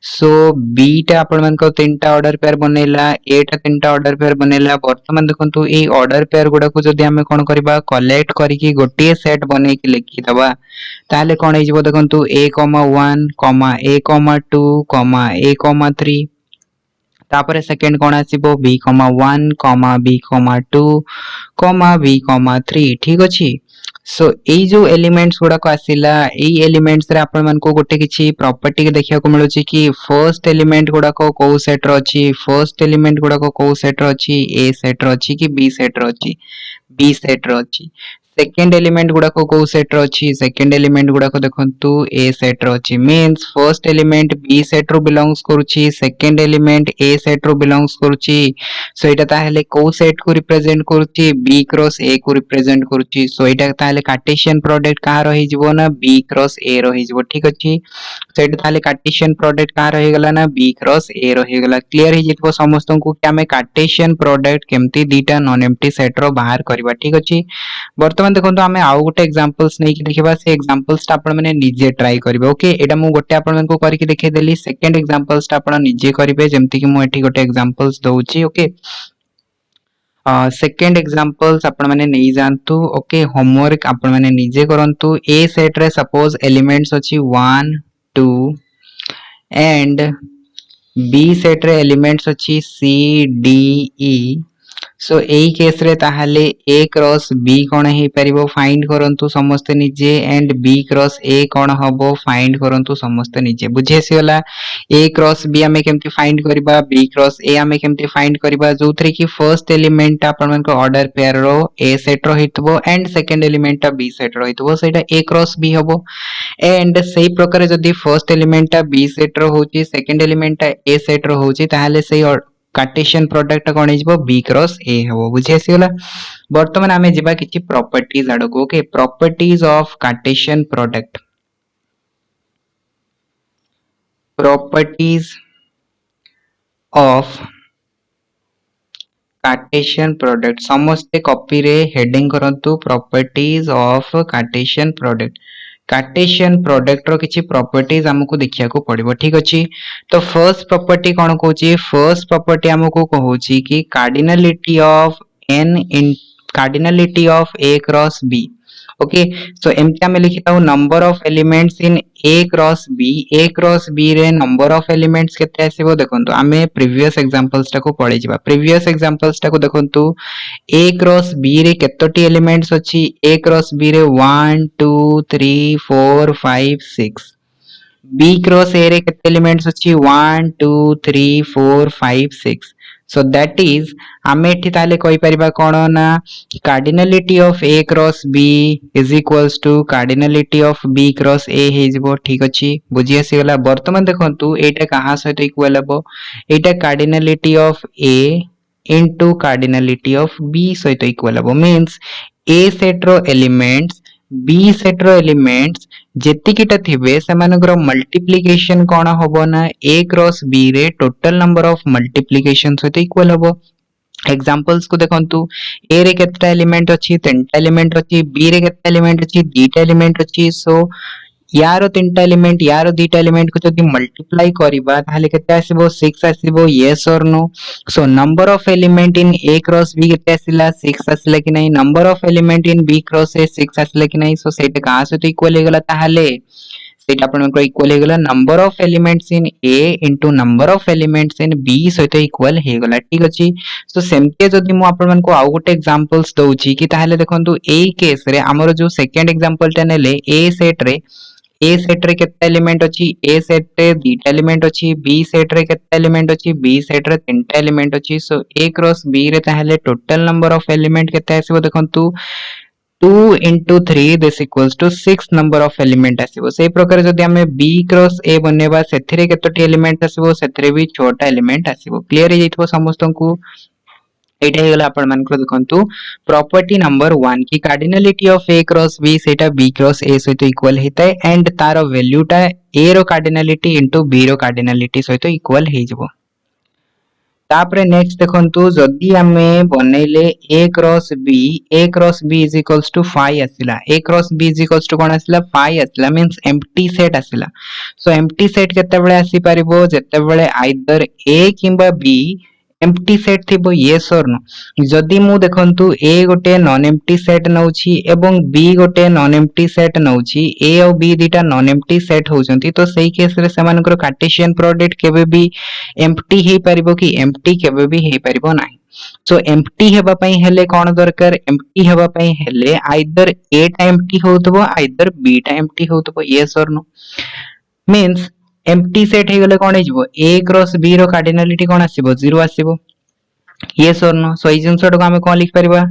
सो b टा आपण मन को तीनटा ऑर्डर पेयर बनेला a टा तीनटा ऑर्डर पेयर बनेला वर्तमान देखंतु ए ऑर्डर पेयर गुडा को जदी हमें कोन करबा कलेक्ट करी की गोटे सेट बने की लिखि दबा ताले कोन हिजबो देखंतु a 1 a 2 a 3 तापरे सेकंड कोन आसीबो b 1 b 2 b 3 ठीक अछि सो एई जो एलिमेंट्स गुडा को आसीला एई एलिमेंट्स रे आपण मन को गोटे किछि प्रॉपर्टी के देखिया को मिलु छी कि फर्स्ट एलिमेंट गुडा को सेट रो अछि फर्स्ट एलिमेंट गुडा को सेट रो अछि ए सेट रो अछि कि बी सेट रो अछि बी सेट रो अछि सेकंड एलिमेंट गुडा को सेट रो अछि सेकंड एलिमेंट गुडा को देखंतु ए सेट रो अछि means first element B set रो बिलोंग्स करूछि सेकंड एलिमेंट ए सेट रो बिलोंग्स करूछि सो एटा ताहेले को सेट को रिप्रेजेंट करूछि बी क्रॉस ए को रिप्रेजेंट करूछि सो एटा ताहेले कार्टेशियन प्रोडक्ट का रहि जिवो ना बी क्रॉस ए रहि जिवो ठीक अछि सो एटा ताहेले कार्टेशियन प्रोडक्ट का रहि गला ना बी क्रॉस ए रहि गला क्लियर हि जितबो समस्त को कि हमें कार्टेशियन प्रोडक्ट केमती दीटा नॉन एम्प्टी सेट रो बाहर करबा ठीक अछि वर्तमान देखंतु हमें आउ गोटे एग्जांपल्स नै कि देखबा से एग्जांपल्स ता आपण माने निजे ट्राई करबे ओके एटा मु गोटे आपण मन को करि के देखे देली सेकंड एग्जांपल्स ता आपण निजे करबे जेमति कि मु एठी गोटे एग्जांपल्स दउची ओके सेकंड एग्जांपल्स आपण माने नै जानतु ओके होमवर्क आपण माने निजे करंतु ए सेट रे सपोज एलिमेंट्स अछि 1 2 एंड बी सेट रे एलिमेंट्स अछि सी डी ई सो एई केस रे ताहाले a क्रॉस b कोन हे परिबो फाइंड करंतु समस्त निजे एंड b क्रॉस a कोन हबो फाइंड करंतु समस्त निजे बुझेसी होला a क्रॉस b हमें केमति फाइंड करबा b क्रॉस a हमें केमति फाइंड करबा जोथरे की फर्स्ट एलिमेंट आपण मन को ऑर्डर पेयर रो a सेट रो हितबो and second element b set रो हितबो सेटा a क्रॉस b हबो एंड सही प्रकार जदी फर्स्ट एलिमेंट b सेट रो होची सेकंड एलिमेंट a सेट रो होची ताहाले सही कार्टेशियन प्रोडक्ट कोन हिजबो b क्रॉस a हबो बुझे आसीला वर्तमान हमें जिबा किछि प्रॉपर्टीज आडको okay properties of Cartesian product properties of Cartesian product समस्त कॉपी रे हेडिंग करंतु properties of Cartesian product Cartesian product रो किछि प्रॉपर्टीज हमकु देखिया को पड़िबो ठीक अछि तो फर्स्ट प्रॉपर्टी कोन कहूची फर्स्ट प्रॉपर्टी हमकु कहूची कि cardinality of n in cardinality of a cross b okay so एमता में लिखिताउ number of elements in a cross b रे नंबर ऑफ एलिमेंट्स केते आसीबो देखंतु हमें प्रीवियस एग्जांपल्स टा को पढि जिबा प्रीवियस एग्जांपल्स टा को देखंतु a क्रॉस b रे केतोटी एलिमेंट्स अछि a क्रॉस b रे 1 2 3 4 5 6 b क्रॉस a रे केते एलिमेंट्स अछि 1 2 3 4 5 6 so that is हमें एठी ताले कहि परिबा कोन ना cardinality of a cross b is equals to cardinality of b cross a हे जिवो ठीक अछि बुझि आसी गला वर्तमान देखंतु एटा कहां सहित इक्वल हबो एटा cardinality of a into cardinality of b सहित इक्वल हबो मींस a सेट रो एलिमेंट्स b सेट रो एलिमेंट्स जेतिकिटा थिबे सेमानकर मल्टीप्लिकेशन कोन हबो ना a क्रॉस b रे टोटल नंबर ऑफ मल्टीप्लिकेशन सहित इक्वल हबो एग्जांपल्स को देखंतु a रे केतटा एलिमेंट अछि तीनटा एलिमेंट अछि b रे केतटा एलिमेंट अछि दीटा एलिमेंट अछि सो यारो तीनटा एलिमेंट यारो दीटा एलिमेंट को जदी मल्टीप्लाई करिबा ताले केते आसीबो 6 आसीबो यस और no so number of element in a cross b केते आसीला 6 आसीला कि नै number of element in b cross a 6 आसीला कि नै सो सेट कहां से तो इक्वल हे गला ताले सेटा आपन को इक्वल हे गेला number of elements in A into number of elements in B सहित इक्वल हे गेला ठीक अछि। सो सेमते जदि मु आपन मन को आउ गोटे एग्जांपल्स दउची कि ताहले देखंतु एई केस रे हमर जो सेकंड एग्जांपल टा नेले ए सेट रे केते एलिमेंट अछि ए सेट रे दीटा एलिमेंट अछि बी सेट रे केते एलिमेंट अछि बी सेट रे तीनटा एलिमेंट अछि। सो ए क्रॉस बी रे ताहले टोटल नंबर ऑफ एलिमेंट केते आसीबो देखंतु 2 into 3 this equals to 6 number of element आसीबो। सेही प्रकार जदि हमें b क्रॉस a बनेबा सेथिरे केतोटी एलिमेंट आसीबो सेथिरे भी 6टा एलिमेंट आसीबो। क्लियर हे जइतबो समस्तंकु एटा हेगला आपण मानकर देखंतु प्रॉपर्टी नंबर 1 की cardinality of a cross b सेटा b क्रॉस a सहित इक्वल हेताय एंड तार वैल्यूटा a रो कार्डिनलिटी इनटू b रो कार्डिनलिटी सहित इक्वल हे जबो। तापरे नेक्स्ट देखंतु जदि हमें बनेले a cross b is equals to 5 आसिला a cross b is equals to कोन आसिला 5 आसिला मींस एम्प्टी सेट आसिला। सो एम्प्टी सेट केते बेले आसी परिबो जेते बेले आइदर a किंबा b एम्प्टी सेट थिबो यस और नो। जदि मु देखंतु a गोटे नॉन एम्प्टी सेट नउची एवं b गोटे non empty set नउची a or b दिटा non empty set होउचंती तो सेही केस रे समानकर कार्टेशियन प्रोडक्ट केबे भी एम्प्टी हे परिबो कि एम्प्टी केबे भी हे परिबो नाही। सो एम्प्टी हेबा पई हेले कोन दरकार एम्प्टी हेबा पई हेले आइदर a टा एम्प्टी होतबो आइदर b टा एम्प्टी होतबो यस और नो। मींस एम्प्टी सेट हे गले कोन हिजबो a क्रॉस b रो कार्डिनलिटी कोन आसीबो 0 आसीबो यस और नो। सो ई जिंसटो को हम कोन लिख परिबा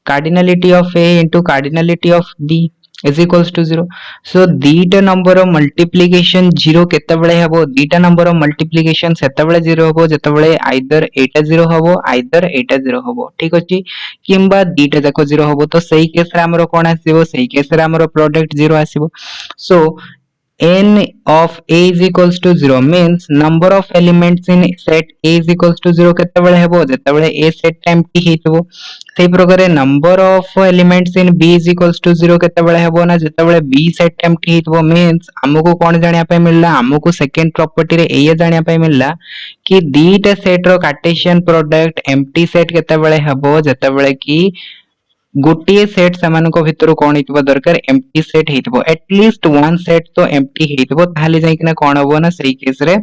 cardinality of a into cardinality of b is equals to 0। so दीटा नंबर ऑफ मल्टीप्लिकेशन 0 केते बेले हेबो दीटा नंबर ऑफ मल्टीप्लिकेशन सेते बेले 0 हेबो जेते बेले आइदर एटा 0 हेबो आइदर एटा 0 हेबो ठीक अछि किंबा दीटा जाको 0 हेबो तो सही केस रे हमरो कोन आसीबो सही केस रे हमरो प्रोडक्ट 0 आसीबो। So n of a is equals to 0 means number of elements in set a is equals to 0 केते बेले हेबो जेते बेले a सेट एम्प्टी हेतबो। सेही प्रकार number of elements in b is equals to 0 केते बेले हेबो ना जेते बेले b सेट एम्प्टी हेतबो। मींस हमको कोन जानिया पे मिलला हमको सेकंड प्रॉपर्टी रे एया जानिया पे मिलला कि दीटा सेट रो कार्टेशियन प्रोडक्ट एम्प्टी सेट केते बेले हेबो जेते बेले कि गोटिए सेट समान को भितर कोन हितबो दरकार एम्प्टी सेट हितबो एटलीस्ट वन सेट तो एम्प्टी हितबो ताले जाई किना कोन होबो ना सही केस रे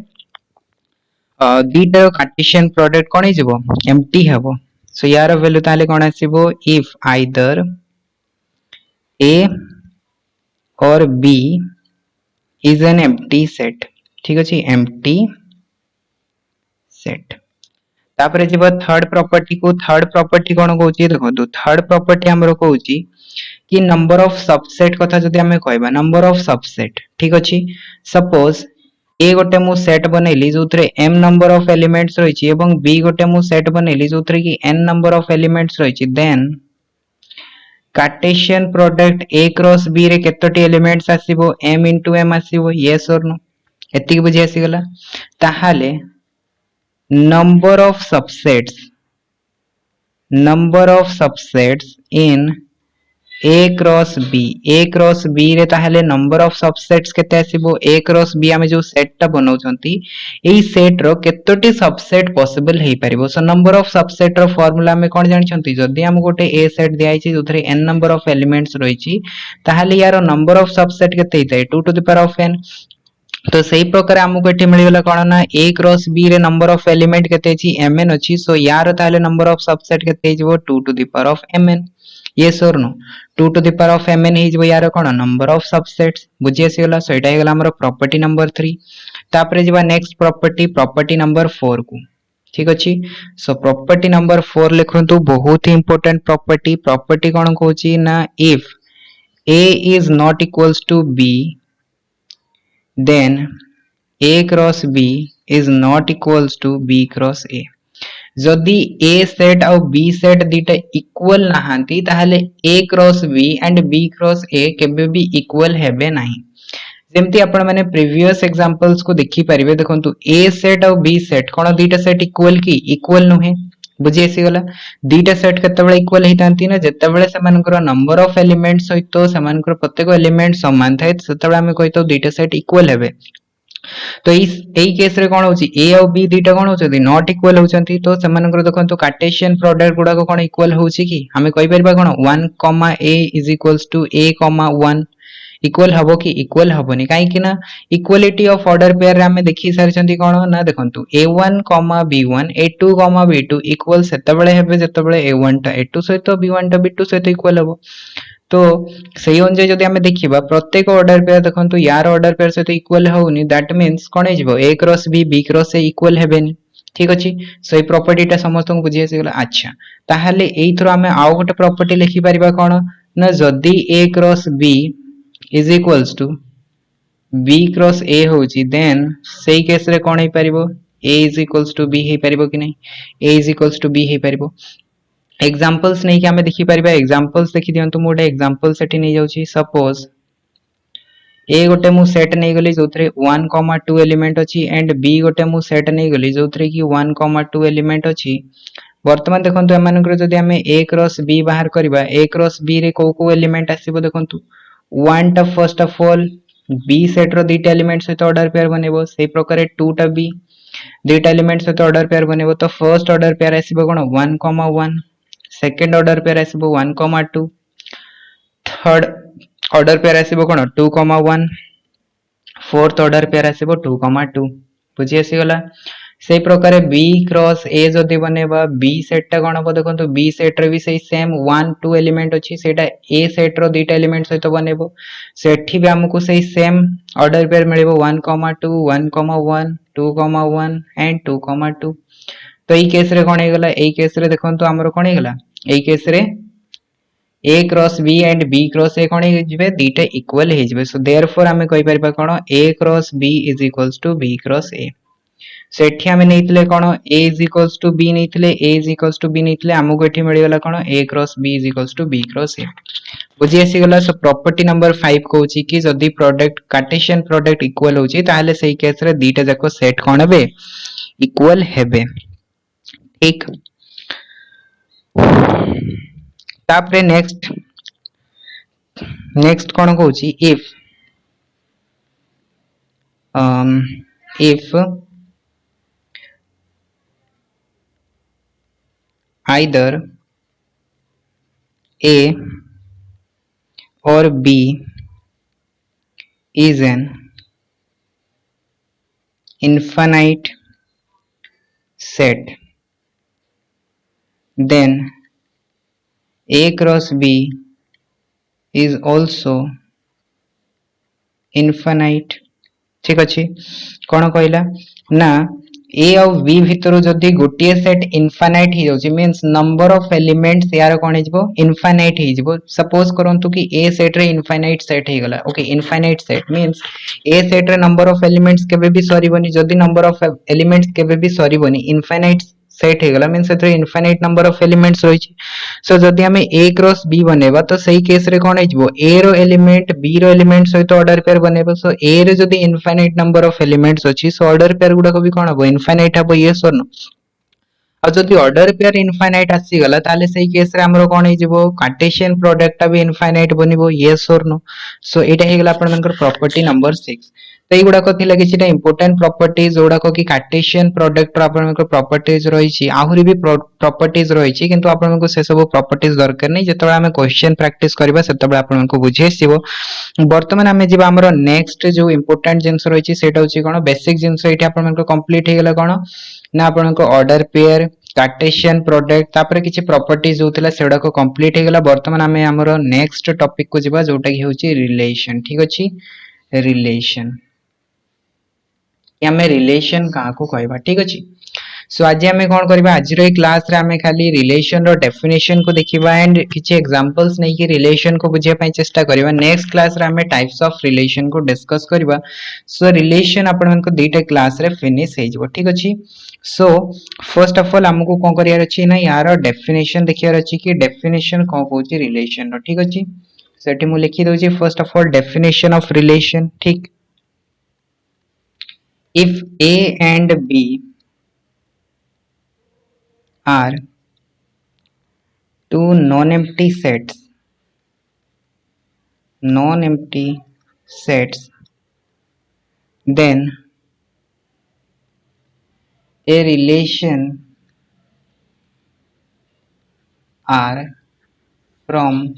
दीटा कार्टेशियन प्रोडक्ट कोन हिजबो एम्प्टी हेबो। सो यार वैल्यू ताले कोन आसीबो if either a or b is an empty set ठीक अछि एम्प्टी सेट। तापरे जीव थर्ड प्रॉपर्टी को थर्ड प्रॉपर्टी कोन कहउची देखो थर्ड प्रॉपर्टी हमरो कहउची कि नंबर ऑफ सबसेट कथा जदि हमें कहबा नंबर ऑफ सबसेट ठीक अछि सपोज a गोटे मु सेट बनेली जोथरे m नंबर ऑफ एलिमेंट्स रहिछि एवं b गोटे मु सेट बनेली जोथरे कि n नंबर ऑफ एलिमेंट्स रहिछि then Cartesian product a cross b रे केतोटी एलिमेंट्स आसीबो m * m आसीबो यस और नो एतिक बुझि आसी गेला। ताहाले number of subsets in a cross b रे ताहले number of subsets केते आसीबो a cross b हमें जो सेट ता बनाउ छंती एई सेट रो केतोटी सबसेट पॉसिबल हे परिबो। सो नंबर ऑफ सबसेट रो फार्मूला में कोन जानि छंती जदी हम गोटे a सेट दियाइ छि जोथरे n नंबर ऑफ एलिमेंट्स रहिछि ताहले यार नंबर ऑफ सबसेट केते हितै 2 to the power of n। तो सही प्रकार हमको एठी मिल गेला कोन ना a क्रॉस b रे नंबर ऑफ एलिमेंट केते छि mn अछि। सो यार ताले नंबर ऑफ सबसेट केते हिजबो 2 to the power of mn yes और no 2 to the power of mn हिजबो यार कोन नंबर ऑफ सबसेट्स बुझि आसी गेला। सो एटा हेगला हमर प्रॉपर्टी नंबर 3। तापरे जिबा नेक्स्ट प्रॉपर्टी नंबर 4 को ठीक अछि। सो प्रॉपर्टी नंबर 4 लिखंतु बहुत ही इंपोर्टेंट प्रॉपर्टी कोन कहउची ना if a is not equals to b then a cross b is not equals to b cross a। जदि a सेट और b सेट दीटा इक्वल नहांती ताहले a cross b and b cross a केबे भी equal हेबे नाही। जेमती आपण माने previous examples को देखि परिबे देखंतु a सेट और b सेट कोन दीटा सेट इक्वल की इक्वल नहे बुझि आसी गला। दीटा सेट केते बेले इक्वल हेतांती ना जेते बेले समानकर नंबर ऑफ एलिमेंट्स सहित समानकर प्रत्येक एलिमेंट समान थाए सेते बेले हम कहितो दीटा सेट इक्वल हेबे। तो एई केस रे कोन होची a or b दीटा cone होचंती not equal होचंती तो समानकर देखंतु कार्टेशियन प्रोडक्ट गुडा को कोन इक्वल होची कि हमें कहि परबा कोन 1, a is equals to a, 1 equal हबो कि इक्वल हबोनी कहीं ना इक्वालिटी ऑफ ऑर्डर पेयर रे हमें देखि सारिचंती कोन ना देखंतु a1, b1 a2, b2 equal सेतबेले हेबे जेतबेले a1 टा a2 सहित b1 टा b2 सहित इक्वल हबो। तो सही अनुसार जदि आमे देखिबा प्रत्येक ऑर्डर पेयर देखंतु यार ऑर्डर पेयर सहित इक्वल होउनी दैट मींस कोन हे जिवो a cross b cross a equal हेबेनी। ठीक अछि सही प्रॉपर्टी टा समस्त को बुझी आसी गेला। अच्छा ताहाले एई थरो आमे आउ गोटे प्रॉपर्टी लिखि परिबा कोन ना जदि a cross b is equals to b cross a होची देन सही केस रे कोन हे परिबो a is equals to b हे परिबो कि नै a is equals to b हे परिबो। एग्जांपल्स नै कि हमें देखि परिबा एग्जांपल्स देखि दियंतु मोडे एग्जांपल सेठी नै जाउची सपोज a गोटे मु सेट नै गली जोथरे 1, 2 एलिमेंट अछि एंड b गोटे मु सेट नै गली जोथरे कि 1, 2 एलिमेंट अछि। वर्तमान देखंतु एमानकर जदि हमें a क्रॉस b बाहर करबा a क्रॉस b रे को एलिमेंट आसीबो देखंतु 1 टा first of all b set रो दुटा एलिमेंट सहित ऑर्डर पेयर बनेबो सेही प्रकार 2 टा b दुटा एलिमेंट सहित ऑर्डर पेयर बनेबो। तो फर्स्ट ऑर्डर पेयर आसीबो कोन 1, 1 सेकंड ऑर्डर पेयर आसीबो 1, 2 थर्ड ऑर्डर पेयर आसीबो कोन 2, 1 फोर्थ ऑर्डर पेयर आसीबो 2, 2 बुझी आसी गला। सेही प्रकार b क्रॉस a जदि बनेबा b सेट टा कोन हबो देखंतु b सेट रे भी सेही सेम 1, 2 एलिमेंट अछि सेटा a सेट रो दुटा एलिमेंट सहित बनेबो सेठी भी हमकु सेही सेम ऑर्डर पेयर मिलेबो 1, 2 1, 1 2, 1 एंड 2, 2। तो एई केस रे कोन हे गेला एई केस रे देखंतु हमरो कोन हे गेला एई केस रे a cross b and b cross a कोन हे जिवे दुटा इक्वल हे जिवे। सो देयरफॉर हमें कहि परबा कोन a cross b is equals to b cross a। सेठी हमें नैतिले कोन a is equals to b नैतिले a is equals to b नैतिले हमकु एठी मिल गेला कोन a cross b is equals to b cross a बुझी आसी गेला। सो प्रॉपर्टी नंबर 5 कहूची कि जदि प्रोडक्ट कार्टेशियन प्रोडक्ट इक्वल होची ताहले सही केस रे दुटा जाको सेट कोन हेबे इक्वल हेबे। ठीक तापरे नेक्स्ट कोन कहूची if either a or b is an infinite set then a cross b is also infinite। ठीक अछि कोन कहला ना a और b भितरो जदी गोटिए सेट इनफाइनाइट ही जाउची मींस नंबर ऑफ एलिमेंट्स यार कोन हिजबो इनफाइनाइट ही जिवो। सपोज करंतु कि a सेट रे इनफाइनाइट सेट हे गला okay infinite set means a set रे नंबर ऑफ एलिमेंट्स केबे भी सरीबनी जदी नंबर ऑफ एलिमेंट्स केबे भी सरीबनी इनफाइनाइट सेट हे गला मींस एथरे इनफाइनाइट नंबर ऑफ एलिमेंट्स रहिछि। सो जदी हमें a क्रॉस b बनेबा तो सही केस रे कोन हिजबो a रो एलिमेंट b रो एलिमेंट सहित ऑर्डर पेयर बनेबो। सो a रे जदी इनफाइनाइट नंबर ऑफ एलिमेंट्स अछि सो ऑर्डर पेयर गुडा को भी कोन हबो इनफाइनाइट हबो यस और नो। और जदी ऑर्डर पेयर इनफाइनाइट आसी गला ताले सही केस रे हमरो कोन हिजबो कार्टेशियन प्रोडक्ट भी इनफाइनाइट बनिबो यस और नो। सो एटा हे गला अपन मनकर प्रॉपर्टी नंबर 6। तो एगुडा को थिला किछटा इंपोर्टेंट प्रॉपर्टीज जोडा को कि कार्टेशियन प्रोडक्ट रो अपन मनकर प्रॉपर्टीज रहिछि आहुरी भी प्रॉपर्टीज रहिछि किंतु अपन मनको से सब प्रॉपर्टीज दरकार नै जतबे हमें क्वेश्चन प्रैक्टिस करबा सेतबे अपन मनको बुझेसिबो। वर्तमान हमें जिबा हमरो नेक्स्ट जो इंपोर्टेंट जिंस रहिछि सेटा होछि कोन बेसिक जिंस एटा अपन मनको कंप्लीट हे गेला कोन ना अपन मनको ऑर्डर पेयर कार्टेशियन प्रोडक्ट तापर किछि प्रॉपर्टीज होतिला सेडा को कंप्लीट हे गेला। वर्तमान हमें हमरो नेक्स्ट टॉपिक को जिबा जोटा कि होछि रिलेशन। ठीक अछि रिलेशन हमें रिलेशन का को कहबा ठीक अछि। सो आज हमें कोन करबा आज रो क्लास रे हमें खाली रिलेशन रो डेफिनेशन को देखिबा एंड किछि एग्जांपल्स नै कि रिलेशन को बुझिया पय चेष्टा करबा। नेक्स्ट क्लास रे हमें टाइप्स ऑफ रिलेशन को डिस्कस करबा। सो रिलेशन अपन मन को दुईटा क्लास रे फिनिश हे जबो ठीक अछि। सो फर्स्ट ऑफ ऑल हमको कोन करियार अछि ना यार डेफिनेशन देखियार अछि कि डेफिनेशन कोन कहूची रिलेशन रो ठीक अछि। सेठी मु लिखि दोछि first of all definition of relation. ठीक if a and b are two non-empty sets then a relation R from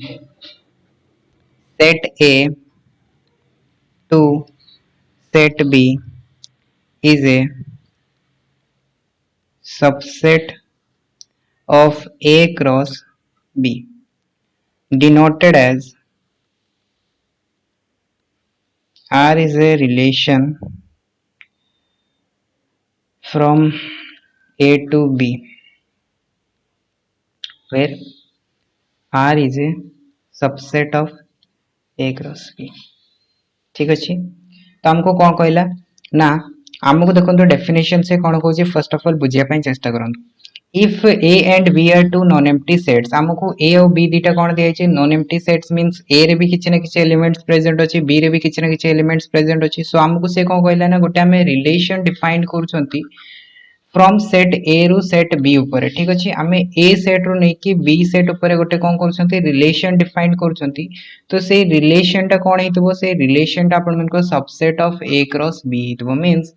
set A to set B is a subset of A cross B, denoted as R is a relation from A to B, where R is a subset of A cross B. ठीक अच्छे तो आमको कौन कहला ना आमको देखो definition से कौन कहूँ फर्स्ट ऑफ ऑल बुझापी चेष्टा करूँ if A and B are two non empty sets आमको ए और बी दीटा कौन दिखाई non empty sets means A रे भी किसी ना किसी एलिमेंट्स प्रेजेंट अच्छी बी रे भी किसी ना किसी एलिमेंट्स प्रेजेंट अच्छी सो आमको से कौन कहला ना गोटे आम रिलेशन डिफाइन कर फ्रॉम सेट ए रु सेट बी ऊपर ठीक अच्छे आम ए सेट रु नहीं बी सेट ऊपर गोटे कौन कर रिलेशन डिफाइन कर तो से रिलेशन टा कौन हो से रिलेशन टा अपन subset of A cross B हो मींस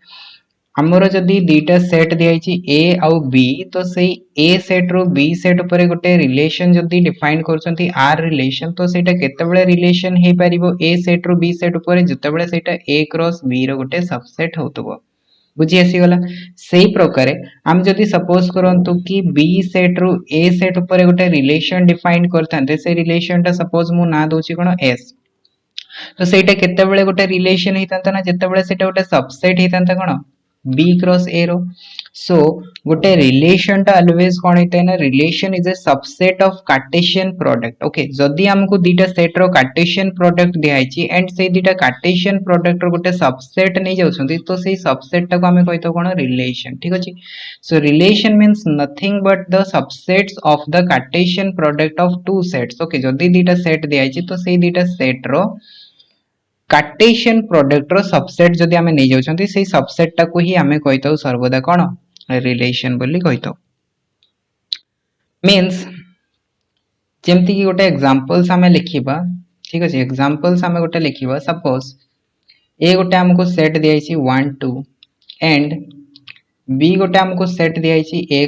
आमर जदि दीटा सेट दिखाई ए आउ बी तो से ए सेट रु बी सेट ऊपर गोटे रिलेशन जदि डिफाइन कर आर रिलेशन तो सेटा केतेबेले रिलेशन हे परिबो ए सेट रु बी सेट ऊपर जतेबेले सेटा ए क्रॉस बी रो गोटे सबसेट होतबो बुझी आसीगला से प्रकार आम जदि सपोज करंतु कि बी सेट रु ए सेट ऊपर गोटे रिलेशन डिफाइन करथांते से रिलेशन टा सपोज मु ना दोची कोन एस तो सेटा केतेबेले गोटे रिलेशन हेतांता ना जतेबेले सेटा गोटे सबसेट हेतांता कोन बी क्रॉस ए रो सो गोटे रिलेशन टा ऑलवेज कोन हेता ना relation is a subset of Cartesian product okay जदि हमको दीटा सेट रो कार्टेशियन प्रोडक्ट दिहाइची एंड से दीटा कार्टेशियन प्रोडक्ट रो गोटे सबसेट नै जाउछंती तो सेही सबसेट टा को हमें कहितो कोन रिलेशन ठीक अछि सो relation means nothing but the subsets of the Cartesian product of two sets okay जदि दीटा सेट दिहाइची तो सेही दीटा सेट रो कार्टेशियन प्रोडक्ट रो सबसेट जदि हमें नै जाउछंती सेही सबसेट टा को ही हमें कहितो सर्वदा कोन रिलेशन बोली कहितो मींस जेमति कि गोटे एग्जांपल्स हमें लिखिबा ठीक अछि एग्जांपल्स हमें गोटे लिखिबा सपोज ए गोटे हमको सेट दियाइछि 1 2 एंड बी गोटे हमको सेट दियाइछि a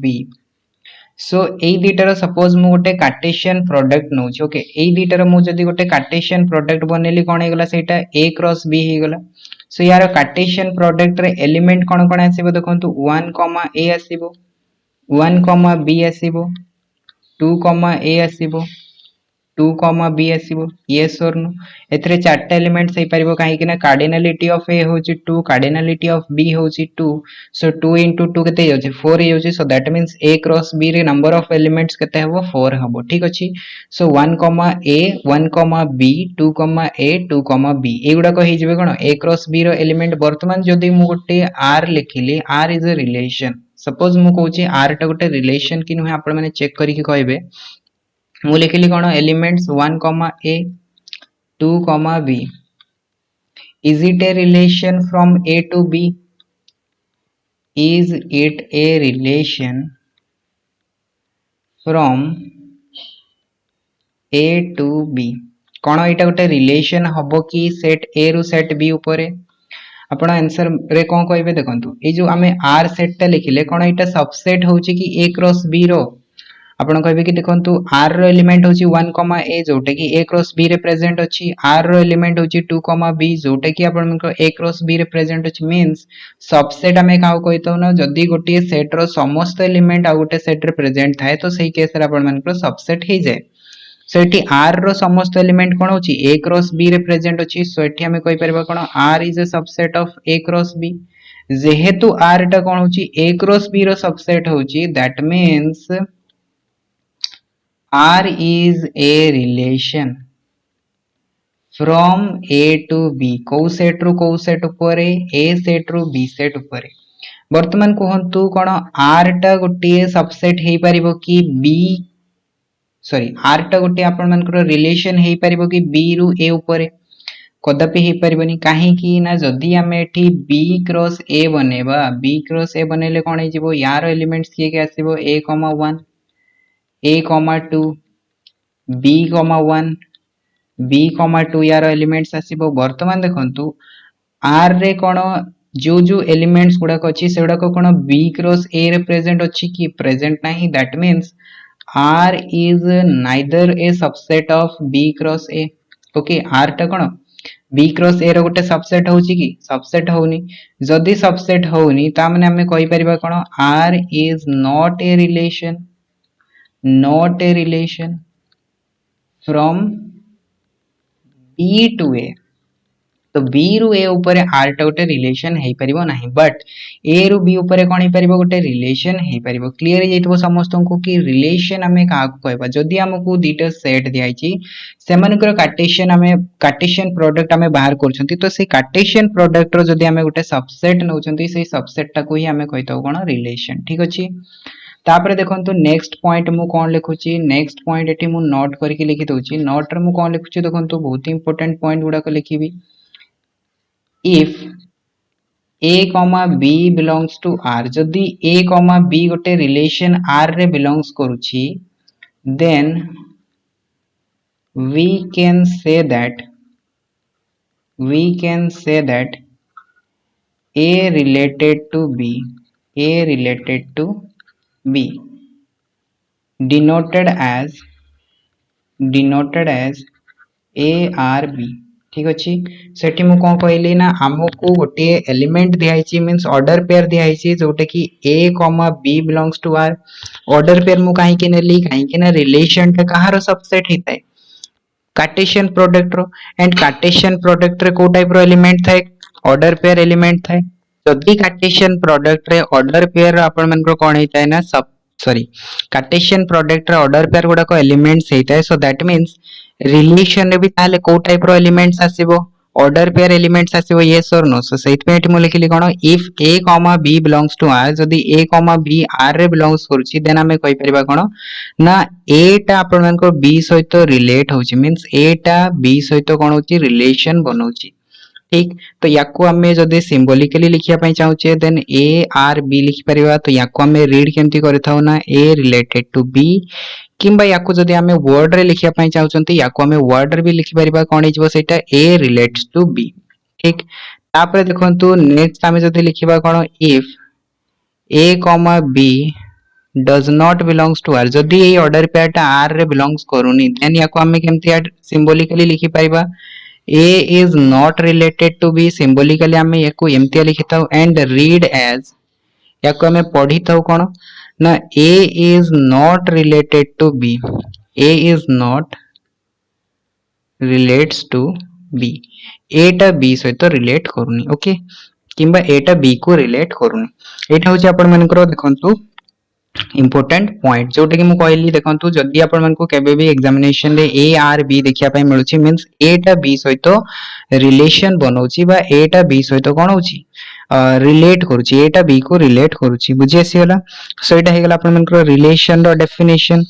b सो एई दीटार सपोज मु गोटे कार्टेशियन प्रोडक्ट नउछि ओके एई दीटार मु जदी गोटे कार्टेशियन प्रोडक्ट बनेली कोन हेगला सेटा a क्रॉस b हेगला सो यार कार्टेशियन प्रोडक्ट रे एलिमेंट कोन कोन आसीबो देखंतु 1 a आसीबो 1 b आसीबो 2 a आसीबो 2 b आसीबो यस और नो एथरे चारटा एलिमेंट्स हे परिबो काहे कि ना कार्डिनलिटी ऑफ ए होची 2 कार्डिनलिटी ऑफ बी होची 2 सो 2 into 2 केते होची 4 हे होची सो that means a cross b रे नंबर ऑफ एलिमेंट्स केते हबो 4 हबो ठीक अछि सो 1 a 1 b 2 a 2 b एगुडा को हे जिवे कोन a क्रॉस b रो एलिमेंट वर्तमान जदी मु गोटे r लिखिली r is a relation suppose मु कहूची r टा गोटे रिलेशन कि नुहे आपण माने चेक करी कि कहबे मु लिखिली कोन elements 1 a 2 b is it a relation from a to b is it a relation from a to b कोन एटा गोटे रिलेशन हबो कि सेट a रु सेट b ऊपर आपण आंसर रे कोन कहबे देखंतु ए जो हमें r सेट टा लिखिले कोन एटा सबसेट होची कि a क्रॉस b रो आपण कहबे कि देखंतु r रो एलिमेंट होची 1 a जोटे कि a क्रॉस b रे प्रेजेंट अछि r रो एलिमेंट होची 2 b जोटे कि आपण को a क्रॉस b रे प्रेजेंट अछि मींस सबसेट हमें काउ कहितो ना जदी गोटे सेट रो समस्त एलिमेंट आ गोटे सेट रे प्रेजेंट थाए तो सही केस रे आपण मन को सबसेट हे जाय सो एटी r रो समस्त एलिमेंट कोन होची a क्रॉस b रे प्रेजेंट अछि सो एटी हमें कहि परबा कोन r is a subset of a cross b जेहेतु r टा कोन होची a क्रॉस b रो सबसेट होची that means R is a relation from A to B को सेट ऊपर A सेट रु B सेट ऊपर वर्तमान कहंतु कोन R टा गोटे सबसेट हे परिबो कि B सॉरी R टा गोटे आपण मानकर रिलेशन हे परिबो कि B रु A ऊपर कदापि हे परिबनी काहे कि ना जदी हमें एठी B क्रॉस A बनेबा B क्रॉस A बनेले कोन हे जिवो यार एलिमेंट्स के आसीबो A, 1 a, 2 b, 1 b, 2 यार एलिमेंट्स आसीबो वर्तमान देखंतु r रे कोन जो जो एलिमेंट्स गुडा अछि सेडा को कोन b क्रॉस a रे प्रेजेंट अछि कि प्रेजेंट नाही that means r is neither A subset of b cross a okay r टा कोन बी क्रॉस ए रो गोटे सबसेट होउची कि सबसेट होउनी जदी सबसेट होउनी ता माने हमें कहि परिबा कोन R is not a relation from B to A तो बी रु ए ऊपर आर टा गोटे रिलेशन हेई परिबो नाही बट ए रु बी ऊपर कोन हेई परिबो गोटे रिलेशन हेई परिबो क्लियर हे जइतबो समस्त को कि रिलेशन हमें का कहबा जदी हमकु दीटा सेट दियाइची सेमानकर कार्टेशियन प्रोडक्ट हमें बाहर करछंती तो से कार्टेशियन प्रोडक्ट रो जदी हमें गोटे सबसेट नउछंती से सबसेट टा को ही हमें कहताउ कोन रिलेशन ठीक अछि तापरे देखंतु नेक्स्ट पॉइंट मु कोन लिखुची नेक्स्ट पॉइंट एठी मु नोट करके लिखि दउची नोट रे मु कोन लिखुची देखंतु बहुत इंपोर्टेंट पॉइंट गुडा को लिखिबी if a comma b belongs to r जदि a comma b गोटे रिलेशन r रे belongs करूची then we can say that a related to b denoted as a r b ठीक अछि सेठी मु कोन कहली ना हमकु गोटे एलिमेंट दियाइची मींस ऑर्डर पेयर दियाइची जोटे कि a b belongs to r order pair मु काहे कि नेली काहे कि ना रिलेशन टा कहारो सबसेट हिताय कार्टेशियन प्रोडक्ट रो एंड कार्टेशियन प्रोडक्ट रे को टाइप रो एलिमेंट थाए ऑर्डर पेयर एलिमेंट थाए जदी कार्टेशियन प्रोडक्ट रे ऑर्डर पेयर आपण मन को कोन हिताय ना सब सॉरी कार्टेशियन प्रोडक्ट रे ऑर्डर पेयर गुडा को एलिमेंट्स हिताय सो दैट मींस रिलेशन रे भी ताले को टाइप रो एलिमेंट्स आसीबो ऑर्डर पेयर एलिमेंट्स आसीबो यस और नो सो सेट पे मु लिखली कोन if a b belongs to r जदी a b r रे बिलोंग्स करूची देन हमें कहि परिबा कोन ना a टा आपण मन को b सहित रिलेट होची मींस a टा b सहित कोन होची रिलेशन बनौची ठीक तो याको हमें जदी सिंबॉलिकली लिखिया पई चाहूचे देन a r b लिखि परिबा तो याको हमें रीड केमती करथाउ ना a रिलेटेड टू b किंबा याको जदी हमें वर्ड रे लिखिया पई चाहउचंती याको हमें वर्ड रे भी लिखि परिबा कोन हिजबो सेटा a रिलेट्स टू b ठीक तापर देखंतु नेक्स्ट हमें जदी लिखिबा कोन if a b does not belongs to r जदी ए ऑर्डर पेयर टा r रे बिलोंग्स करूनी देन याको हमें केमती सिंबॉलिकली लिखि परिबा a is not related to b symbolically हमें याको एमती लिखिताउ एंड रीड एज याको हमें पढिताउ कोन ना a is not related to b a is not relates to b a टा b सहित रिलेट करूनी ओके किंबा a टा b को रिलेट करूनी एटा होची आपण मनकर देखंतु इंपोर्टेंट पॉइंट जोटे कि मु कहली देखंतु जदी आपण मन को केबे भी एग्जामिनेशन रे a r b देखिया पय मिलुची मींस a टा b सहित रिलेशन बनौची बा a टा b सहित कोन होची रिलेट करूची एटा बी को रिलेट करूची बुझी आसी गला सो एटा हे गला अपन मन को रिलेशन रो डेफिनेशन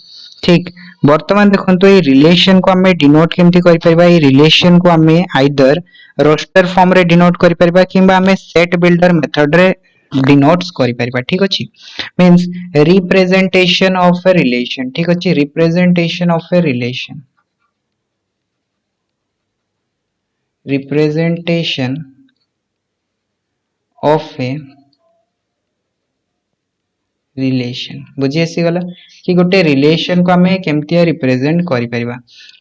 ठीक वर्तमान देखंतु ए रिलेशन को हमें डिनोट केमती करि परबा ए रिलेशन को हमें आइदर रोस्टर फॉर्म रे डिनोट करि परबा किंबा हमें सेट बिल्डर मेथड रे डिनोट्स करि परबा ठीक अछि means representation of a relation ठीक अछि representation of a relation of a relation बुझी आसी गला कि गोटे रिलेशन को हमें केमती रिप्रेजेंट करि परिबा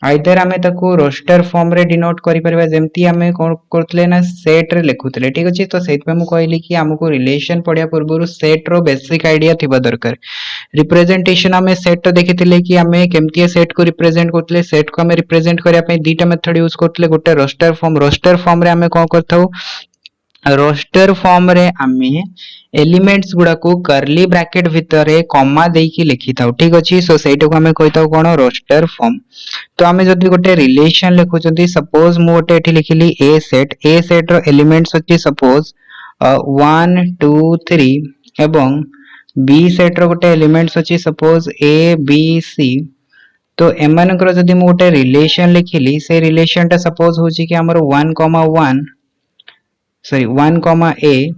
आइदर हमें ताको रोस्टर फॉर्म रे डिनोट करि परिबा जेमती हमें कोन करथले ना सेट रे लिखुतले ठीक अछि तो सेट पे मु कहली कि हमको रिलेशन पढिया पूर्व सेट रो बेसिक आईडिया थिबा दरकार रिप्रेजेंटेशन हमें सेट तो देखितले कि हमें केमती सेट को रिप्रेजेंट करथले सेट को हमें रिप्रेजेंट करिया पे दीटा मेथड यूज करथले गोटे रोस्टर फॉर्म रे हमें कोन करथाउ रोस्टर फॉर्म रे हमें एलिमेंट्स गुडा को कर्ली ब्रैकेट भितर कॉमा देई की लिखि थाउ ठीक अछि सो सेटा को हमें कहताउ कोन रोस्टर फॉर्म तो हमें जदी गोटे रिलेशन लिखु जदी सपोज मु गोटे एठी लिखिली ए सेट रो एलिमेंट्स अछि सपोज 1 2 3 एवं बी सेट रो गोटे एलिमेंट्स अछि सपोज ए बी सी तो एमानकर जदी मु गोटे रिलेशन लिखिली से रिलेशन ता सपोज होची कि हमर 1 a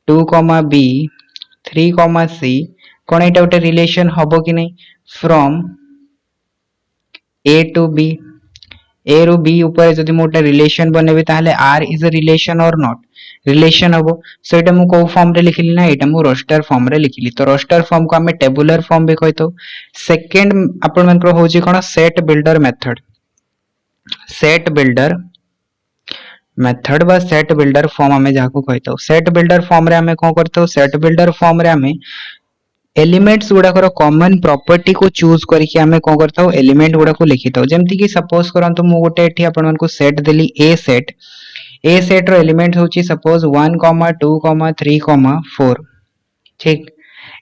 2 b 3 c कोन एटा गोटे रिलेशन हबो कि नै from a to b a रो b ऊपर जदी मोटा रिलेशन बनेबे ताहले r is a relation or not relation हबो सो एटा मु को फॉर्म रे लिखिली ना एटा मु रोस्टर फॉर्म रे लिखिली तो रोस्टर फॉर्म को हमें टेबुलर फॉर्म भी कहतो सेकंड आपण मन को होची कोन सेट बिल्डर मेथड बा सेट बिल्डर फॉर्म आमे जाको कहतो सेट बिल्डर फॉर्म रे आमे कोन करतो सेट बिल्डर फॉर्म रे आमे एलिमेंट्स गुडाकर कॉमन प्रॉपर्टी को चूज करके आमे कोन करतो एलिमेंट गुडा को लिखितो जेमति कि सपोज करंतु मु गोटे एठी आपण मन को सेट देली ए सेट रो एलिमेंट होची सपोज 1 2 3 4 ठीक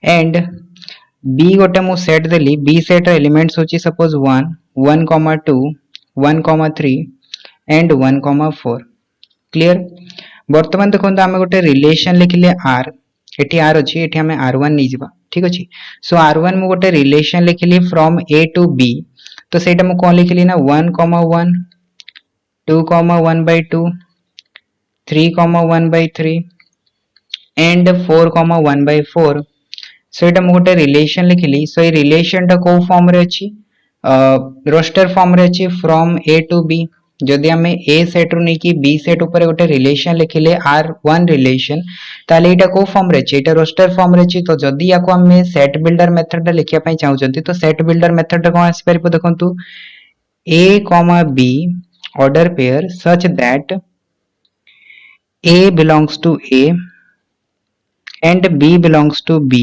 एंड बी गोटे मु सेट देली बी सेट रो एलिमेंट्स होची सपोज 1 2 1 3 एंड 1 4 क्लियर वर्तमान देखो आम गोटे रिलेशन लिखिले आर एटी आर अच्छी एटी आम R1 नहीं जिबा ठीक अच्छी सो R1 मु गोटे रिलेशन लिखिली फ्रॉम ए टू बी तो सेटा मु कोन लिखिली ना 1 1 2 1/2 3 1/3 एंड 4 1/4 सो एटा मु गोटे रिलेशन लिखिली सो ए रिलेशन टा को फॉर्म रे अछि रोस्टर फॉर्म रे अछि फ्रॉम ए टू बी जदि आमे ए सेट रु नै कि बी सेट ऊपर गोटे रिलेशन लिखिले R1 रिलेशन ताले एटा को फॉर्म रे अछि एटा रोस्टर फॉर्म रे अछि तो जदि याको आमे सेट बिल्डर मेथड लिखिया पई चाहू जंती तो सेट बिल्डर मेथड कोन आसी परिबो देखंतु a b order pair such that a belongs to a and b belongs to b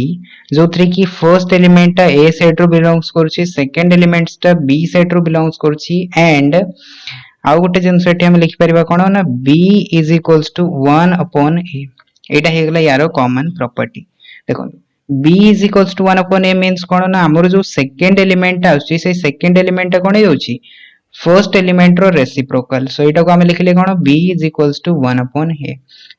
जो थ्री की फर्स्ट एलिमेंट टा a सेट रो बिलोंग्स करछि सेकंड एलिमेंट्स टा b सेट रो बिलोंग्स करछि एंड आउ गोटे जिनस एठी हम लिखि परिबा कोन ना b is equals to 1 upon a एटा हे गेला यारो कॉमन प्रॉपर्टी देखो b is equals to 1 upon a means कोन ना हमर जो सेकंड एलिमेंट आछि से सेकंड एलिमेंट कोन हे होछि फर्स्ट एलिमेंट रो रेसिप्रोकल सो एटा को हम लिखिले कोन b is equals to 1 upon a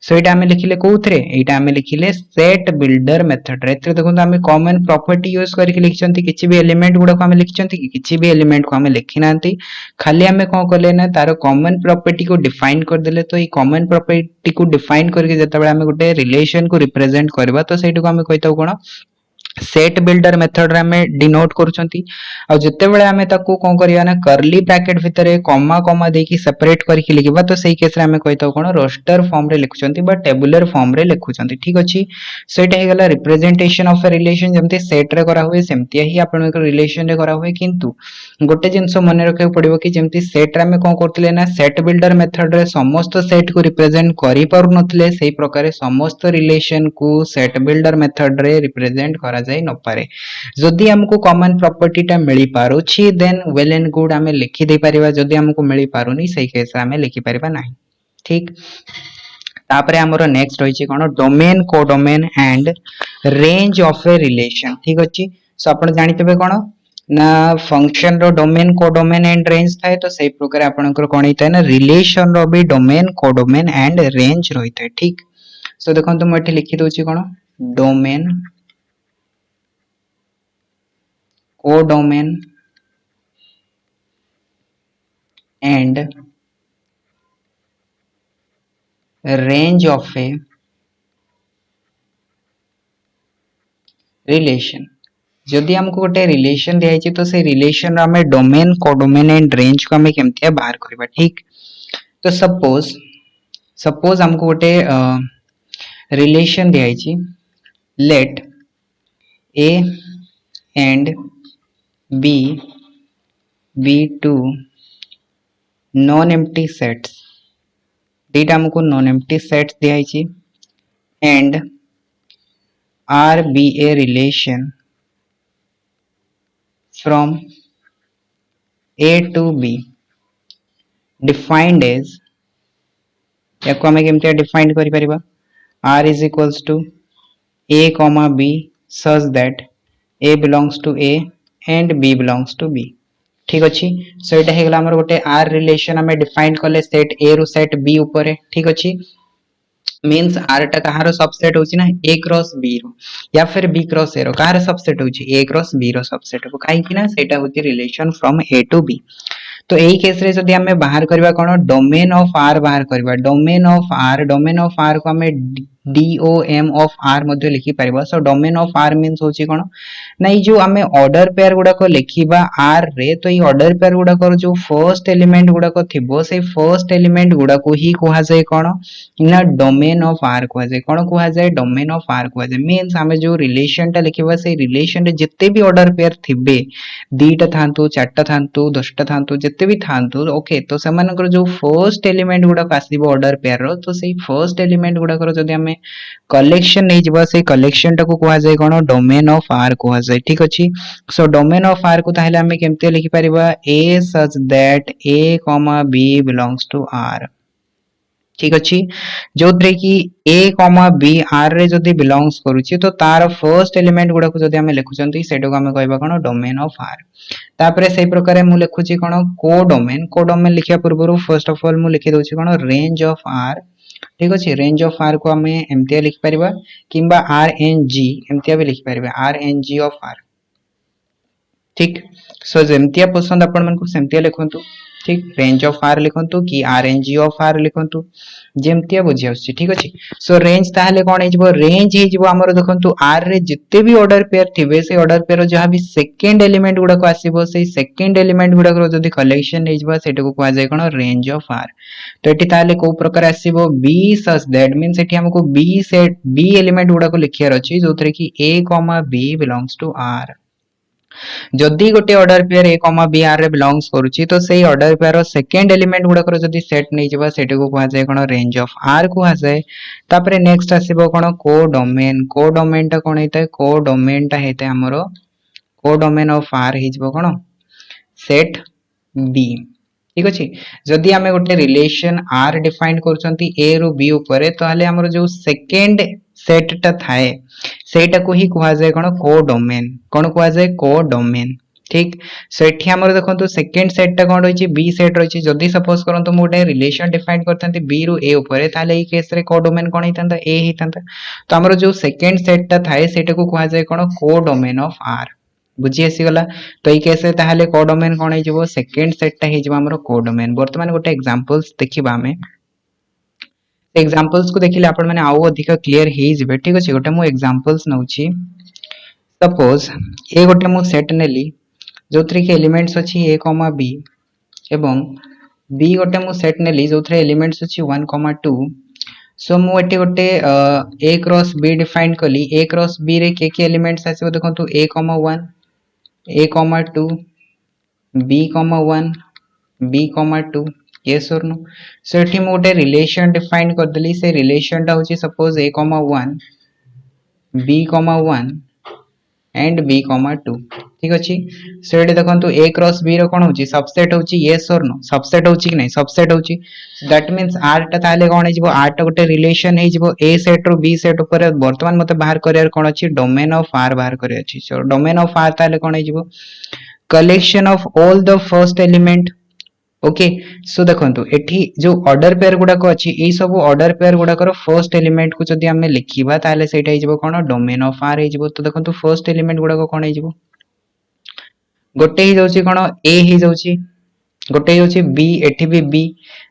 so एटा हम लिखिले कोथरे एटा हम लिखिले सेट बिल्डर मेथड रे एते देखो हम कॉमन प्रॉपर्टी यूज करके लिखचंती किछि भी एलिमेंट गुडा को हम लिखचंती कि किछि भी एलिमेंट को हम लिखिनांती खाली हमें कोन करले ना तार कॉमन प्रॉपर्टी को डिफाइन कर देले तो ई कॉमन प्रॉपर्टी को डिफाइन करके जतबे हम गोटे रिलेशन को रिप्रेजेंट करबा तो सेटू को हम कहताउ कोन सेट बिल्डर मेथड रे हमें डिनोट करूचंती आ जते बेले हमें ताको कोन करिया ना कर्ली ब्रैकेट भितरे कॉमा देकी सेपरेट करके लिखबा तो सही केस रे हमें कहताउ कोन रोस्टर फॉर्म रे लिखुचंती बा टेबुलर फॉर्म रे लिखुचंती ठीक अछि सेट हे गेला रिप्रेजेंटेशन ऑफ अ रिलेशन जेमते सेट रे करा हुए सेमती ही आपण एक रिलेशन रे करा हुए किंतु गोटे जिंस मन रखे पड़िबो कि जेमती सेट रे हमें कोन करथिले ना सेट बिल्डर मेथड रे समस्त सेट को रिप्रेजेंट करि पारु नथिले सेही प्रकार समस्त रिलेशन को सेट बिल्डर मेथड रे रिप्रेजेंट करा जाय न पारे जदि हमको कॉमन प्रॉपर्टी टा मिली पारुछि देन वेल एंड गुड हमें लिखि दे परिबा जदि हमको मिली पारुनी सही केस हमें लिखि परिबा नाही ठीक तापरे हमरो नेक्स्ट होइछि कोन domain codomain and range of a relation ठीक अछि सो आपण जानितबे कोन ना फंक्शन रो डोमेन कोडोमेन एंड रेंज थाए तो सही प्रकार आपनकर कोन हितै ना रिलेशन रो भी डोमेन कोडोमेन एंड रेंज रहितै ठीक सो देखंतु म एठी लिखि दोछि कोन domain codomain and range of a relation जदि हमको गोटे रिलेशन दिया जाय तो से रिलेशन रो हमें डोमेन कोडोमेन एंड रेंज को हमें केमतिया बाहर करबा ठीक तो सपोज हमको गोटे रिलेशन दिया जाय let a and b be two non empty sets दीटा हमको नॉन एम्प्टी सेट्स दिया जाय and R be a relation from A to B defined as याको हमें केमते डिफाइन करि परिबा R is equals to A comma B such that A belongs to A and B belongs to B ठीक अछि सो एटा हे गेला हमर गोटे R रिलेशन हमें डिफाइन करले सेट A रो सेट B ऊपर ठीक अछि मींस R टा कहार सबसेट होची ना A क्रॉस B रो या फिर B क्रॉस A रो कहार सबसेट होची A क्रॉस B रो सबसेट हो काई कि ना सेटा होची relation from A to B तो एही केस रे जदी हमें बाहर करबा कोन डोमेन ऑफ R बाहर करबा डोमेन ऑफ R को हमें DOM ऑफ R मध्ये लिखि परिबा सो डोमेन ऑफ R मींस होची कोन नै जो हमें ऑर्डर पेयर गुडा को लिखिबा R रे तो ई ऑर्डर पेयर गुडा को जो फर्स्ट एलिमेंट गुडा को थिबो से फर्स्ट एलिमेंट गुडा को ही कोहा जाय कोन ना डोमेन ऑफ R कोहा जाय कोन कोहा जाय डोमेन ऑफ R कोहा जाय मींस हमें जो रिलेशन टा लिखिबा से रिलेशन रे जिते भी ऑर्डर पेयर थिबे दीटा थांतु चारटा थांतु 10टा थांतु जिते भी थांतु ओके तो समानकर जो फर्स्ट एलिमेंट गुडा को आसीबो ऑर्डर पेयर रो तो सेही फर्स्ट एलिमेंट गुडा को जदी हमें कलेक्शन नहीं जबा से कलेक्शन टाको कोहा जाय कोन डोमेन ऑफ R कोहा जाय ठीक अछि सो डोमेन ऑफ R को ताहेले हमें केमते लिखि परिबा A such that A, B belongs to R ठीक अछि जोथरे कि A, B R रे जदी बिलोंग्स करूची तो तार फर्स्ट एलिमेंट गुडा को जदी हमें लिखुचंती सेटो को हमें कहबा कोन डोमेन ऑफ R तापरे सेही प्रकार मु लिखुची कोन कोडोमेन लिखिया पूर्वरु फर्स्ट ऑफ ऑल मु लिखि दोची कोन रेंज ऑफ R ठीक अछि रेंज ऑफ R को हमें एमतिया लिखि परिबा किंबा RNG एमतिया भी लिखि परिबा RNG ऑफ R ठीक सो जेमतिया पसंद आपण मन को सेमतिया लिखंतु ठीक रेंज ऑफ R लिखंतु कि RNG ऑफ R लिखंतु जेमतिया बुझी आछि ठीक अछि सो रेंज ताहले कोन हेजबो रेंज हेजबो हमर देखंतु R रे जिते भी ऑर्डर पेयर थिबे से ऑर्डर पेयर जहा भी सेकंड एलिमेंट गुडा को आसीबो से सेकंड एलिमेंट गुडा को जदी कलेक्शन हेजबो सेटा को कोआ जाय कोन रेंज ऑफ R तो एटी ताहले को प्रकार आसीबो B सच दैट मींस एटी हमको B सेट B एलिमेंट गुडा को लिखियार अछि जोथरे कि A, B belongs to R जदि गोटे order pair A, B R रे बिलोंग्स करूची तो सेही ऑर्डर पेयर रो सेकंड एलिमेंट गुडा कर जदि सेट नै जबा सेटे को कोहा जाय कोन रेंज ऑफ R कोहा जाय तापरे नेक्स्ट आसीबो कोन कोडोमेन ता कोन हेतै कोडोमेन ता हेतै हमरो कोडोमेन ऑफ R हिजबो कोन सेट B ठीक अछि जदि हमें गोटे रिलेशन R डिफाइन करचंती A रो B ऊपर तो हले हमरो जो सेकंड सेट ता थाए सेटा को ही कोहा जाय कोन कोडोमेन कोहा जाय कोडोमेन ठीक सो एठी हमर देखंतु सेकंड सेट ता कोन रहिछि B सेट रहिछि जदि सपोज करंतु मोटे रिलेशन डिफाइन करथंती B रो A ऊपर ताले ई केस रे कोडोमेन कोन हितंता A हितंता तो हमरो जो सेकंड सेट ता थाए सेटा को कोहा जाय कोन कोडोमेन ऑफ R बुझी आसी गला तो ई केस रे ताले कोडोमेन कोन हिजबो सेकंड सेट ता हिजबो हमरो कोडोमेन वर्तमान गोटे एग्जांपल्स देखिबा हमें एग्जांपल्स को देखिले आपण माने आउ अधिक क्लियर हेइ जिवे ठीक अछि गोटे मु एग्जांपल्स नउछि सपोज ए गोटे मु सेट नेली जोथरे के एलिमेंट्स अछि A, B एवं B गोटे मु सेट नेली जोथरे एलिमेंट्स अछि 1, 2 सो मु एटी गोटे A क्रॉस B डिफाइन कली A क्रॉस B रे के एलिमेंट्स आसीबो देखंतु A, 1 A, 2 B, 1 B, 2 yes or no so एठी मु गोटे रिलेशन डिफाइन कर देली से रिलेशन टा होची suppose A, 1 B, 1 and B, 2 ठीक अछि सो एठी देखंतु A क्रॉस B रो कोन होची सबसेट होची yes or no सबसेट होची कि नै सबसेट होची दैट मींस R टा ताले कोन हे जिवो R टा गोटे रिलेशन हे जिवो A सेट रो B सेट ऊपर वर्तमान मते बाहर करियर कोन अछि डोमेन ऑफ R बाहर करियर अछि सो डोमेन ऑफ R ताले कोन हे जिवो collection of all the first element okay so देखंतु एठी जो ऑर्डर पेयर गुडा को अछि ए सब ऑर्डर पेयर गुडा कर फर्स्ट एलिमेंट को जदी हमें लिखिबा ताले सेटा हे जिवो कोन डोमेन ऑफ R हे जिवो तो देखंतु फर्स्ट एलिमेंट गुडा को कोन हे जिवो गोटे ही जाउची कोन A ही जाउची गोटे जाउची B एठी भी B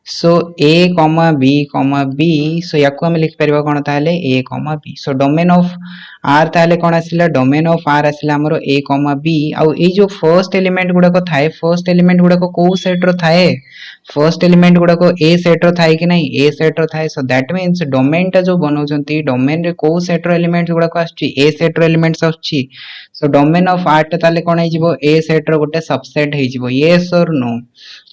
सो A, B सो याको हम लिख परबा कोन ताले A, B so domain of R ताले कोन आसिला डोमेन ऑफ R आसिला हमरो A, B आउ ए जो फर्स्ट एलिमेंट गुडा को थाए फर्स्ट एलिमेंट गुडा को सेट रो थाए फर्स्ट एलिमेंट गुडा को A सेट रो थाए कि नै A सेट रो थाए सो दैट मींस डोमेन टा जो बनौजंती डोमेन रे को सेट रो एलिमेंट्स गुडा को आछि A सेट रो एलिमेंट्स आछि सो डोमेन ऑफ R टा ताले कोन हे जिवो A सेट रो गोटे सबसेट हे जिवो यस और नो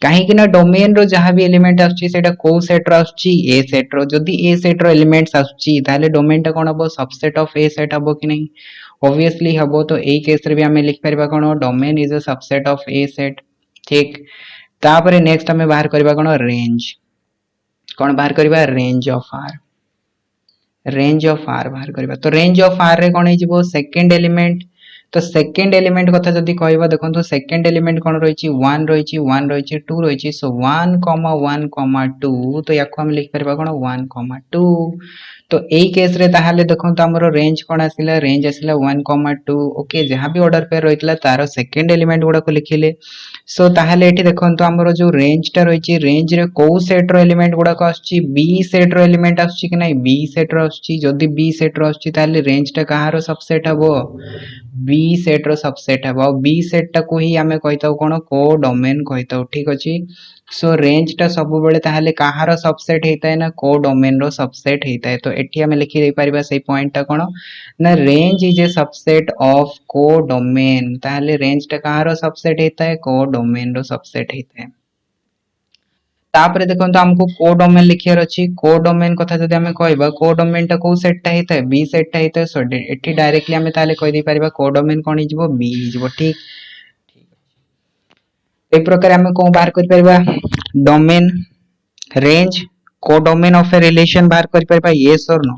काहे कि ना डोमेन रो जहां भी एलिमेंट आछि सेटा को सेट रो आछि A सेट रो जदी A सेट रो एलिमेंट्स आछि ताले डोमेन टा कोन हबो सबसेट ऑफ A सेट हबो कि नै ऑब्वियसली हबो तो ए केस रे भी हमें लिख परबा कोन domain is a subset of A set ठीक तापरे नेक्स्ट हमें बाहर करबा कोन रेंज कोन बाहर करबा रेंज ऑफ R बाहर करबा तो रेंज ऑफ R रे कोन हे जिवो सेकंड एलिमेंट तो सेकंड एलिमेंट कथा जदी कहबा देखंतु सेकंड एलिमेंट कोन रहिछि 1 रहिछि 1 रहिछि 2 रहिछि सो 1, 2 तो याको हम लिख परबा कोन 1, 2 तो एई केस रे ताहाले देखंतु हमरो रेंज कोन आसिला रेंज आसिला 1, 2 ओके जहां भी ऑर्डर पेयर रहितला तारो सेकंड एलिमेंट गुडा को लिखिले सो ताहाले एठी देखंतु हमरो जो रेंज टा रहिछि रेंज रे को सेट रो एलिमेंट गुडा को आछि बी सेट रो एलिमेंट आछि कि नै बी सेट रो आछि जदी बी सेट रो आछि ताहाले रेंज टा कहारो सबसेट हबो बी सेट रो सबसेट हबो बी सेट टा को ही हमें कहिताउ कोन को डोमेन कहिताउ ठीक अछि सो रेंज टा सब बेले ताहाले कहारो सबसेट हेताय ना को डोमेन रो सबसेट हेताय तो एठी हमें लिखि दे परिबा सेही पॉइंट टा कोन ना range is a subset of को डोमेन ताहाले रेंज टा कहारो सबसेट हेताय को डोमेन रो सबसेट हेताय तापरे देखंतु हमको को डोमेन लिखियार अछि को डोमेन कथा जदी हमें कहबा को डोमेन टा को सेट टा हेताय बी सेट टा हेताय सो एठी डायरेक्टली हमें ताले कहि दे परिबा को डोमेन कोन हिजबो बी हिजबो ठीक ए प्रकार हमें को बाहर कर परिबा डोमेन रेंज को डोमेन ऑफ ए रिलेशन बाहर कर परिबा यस और नो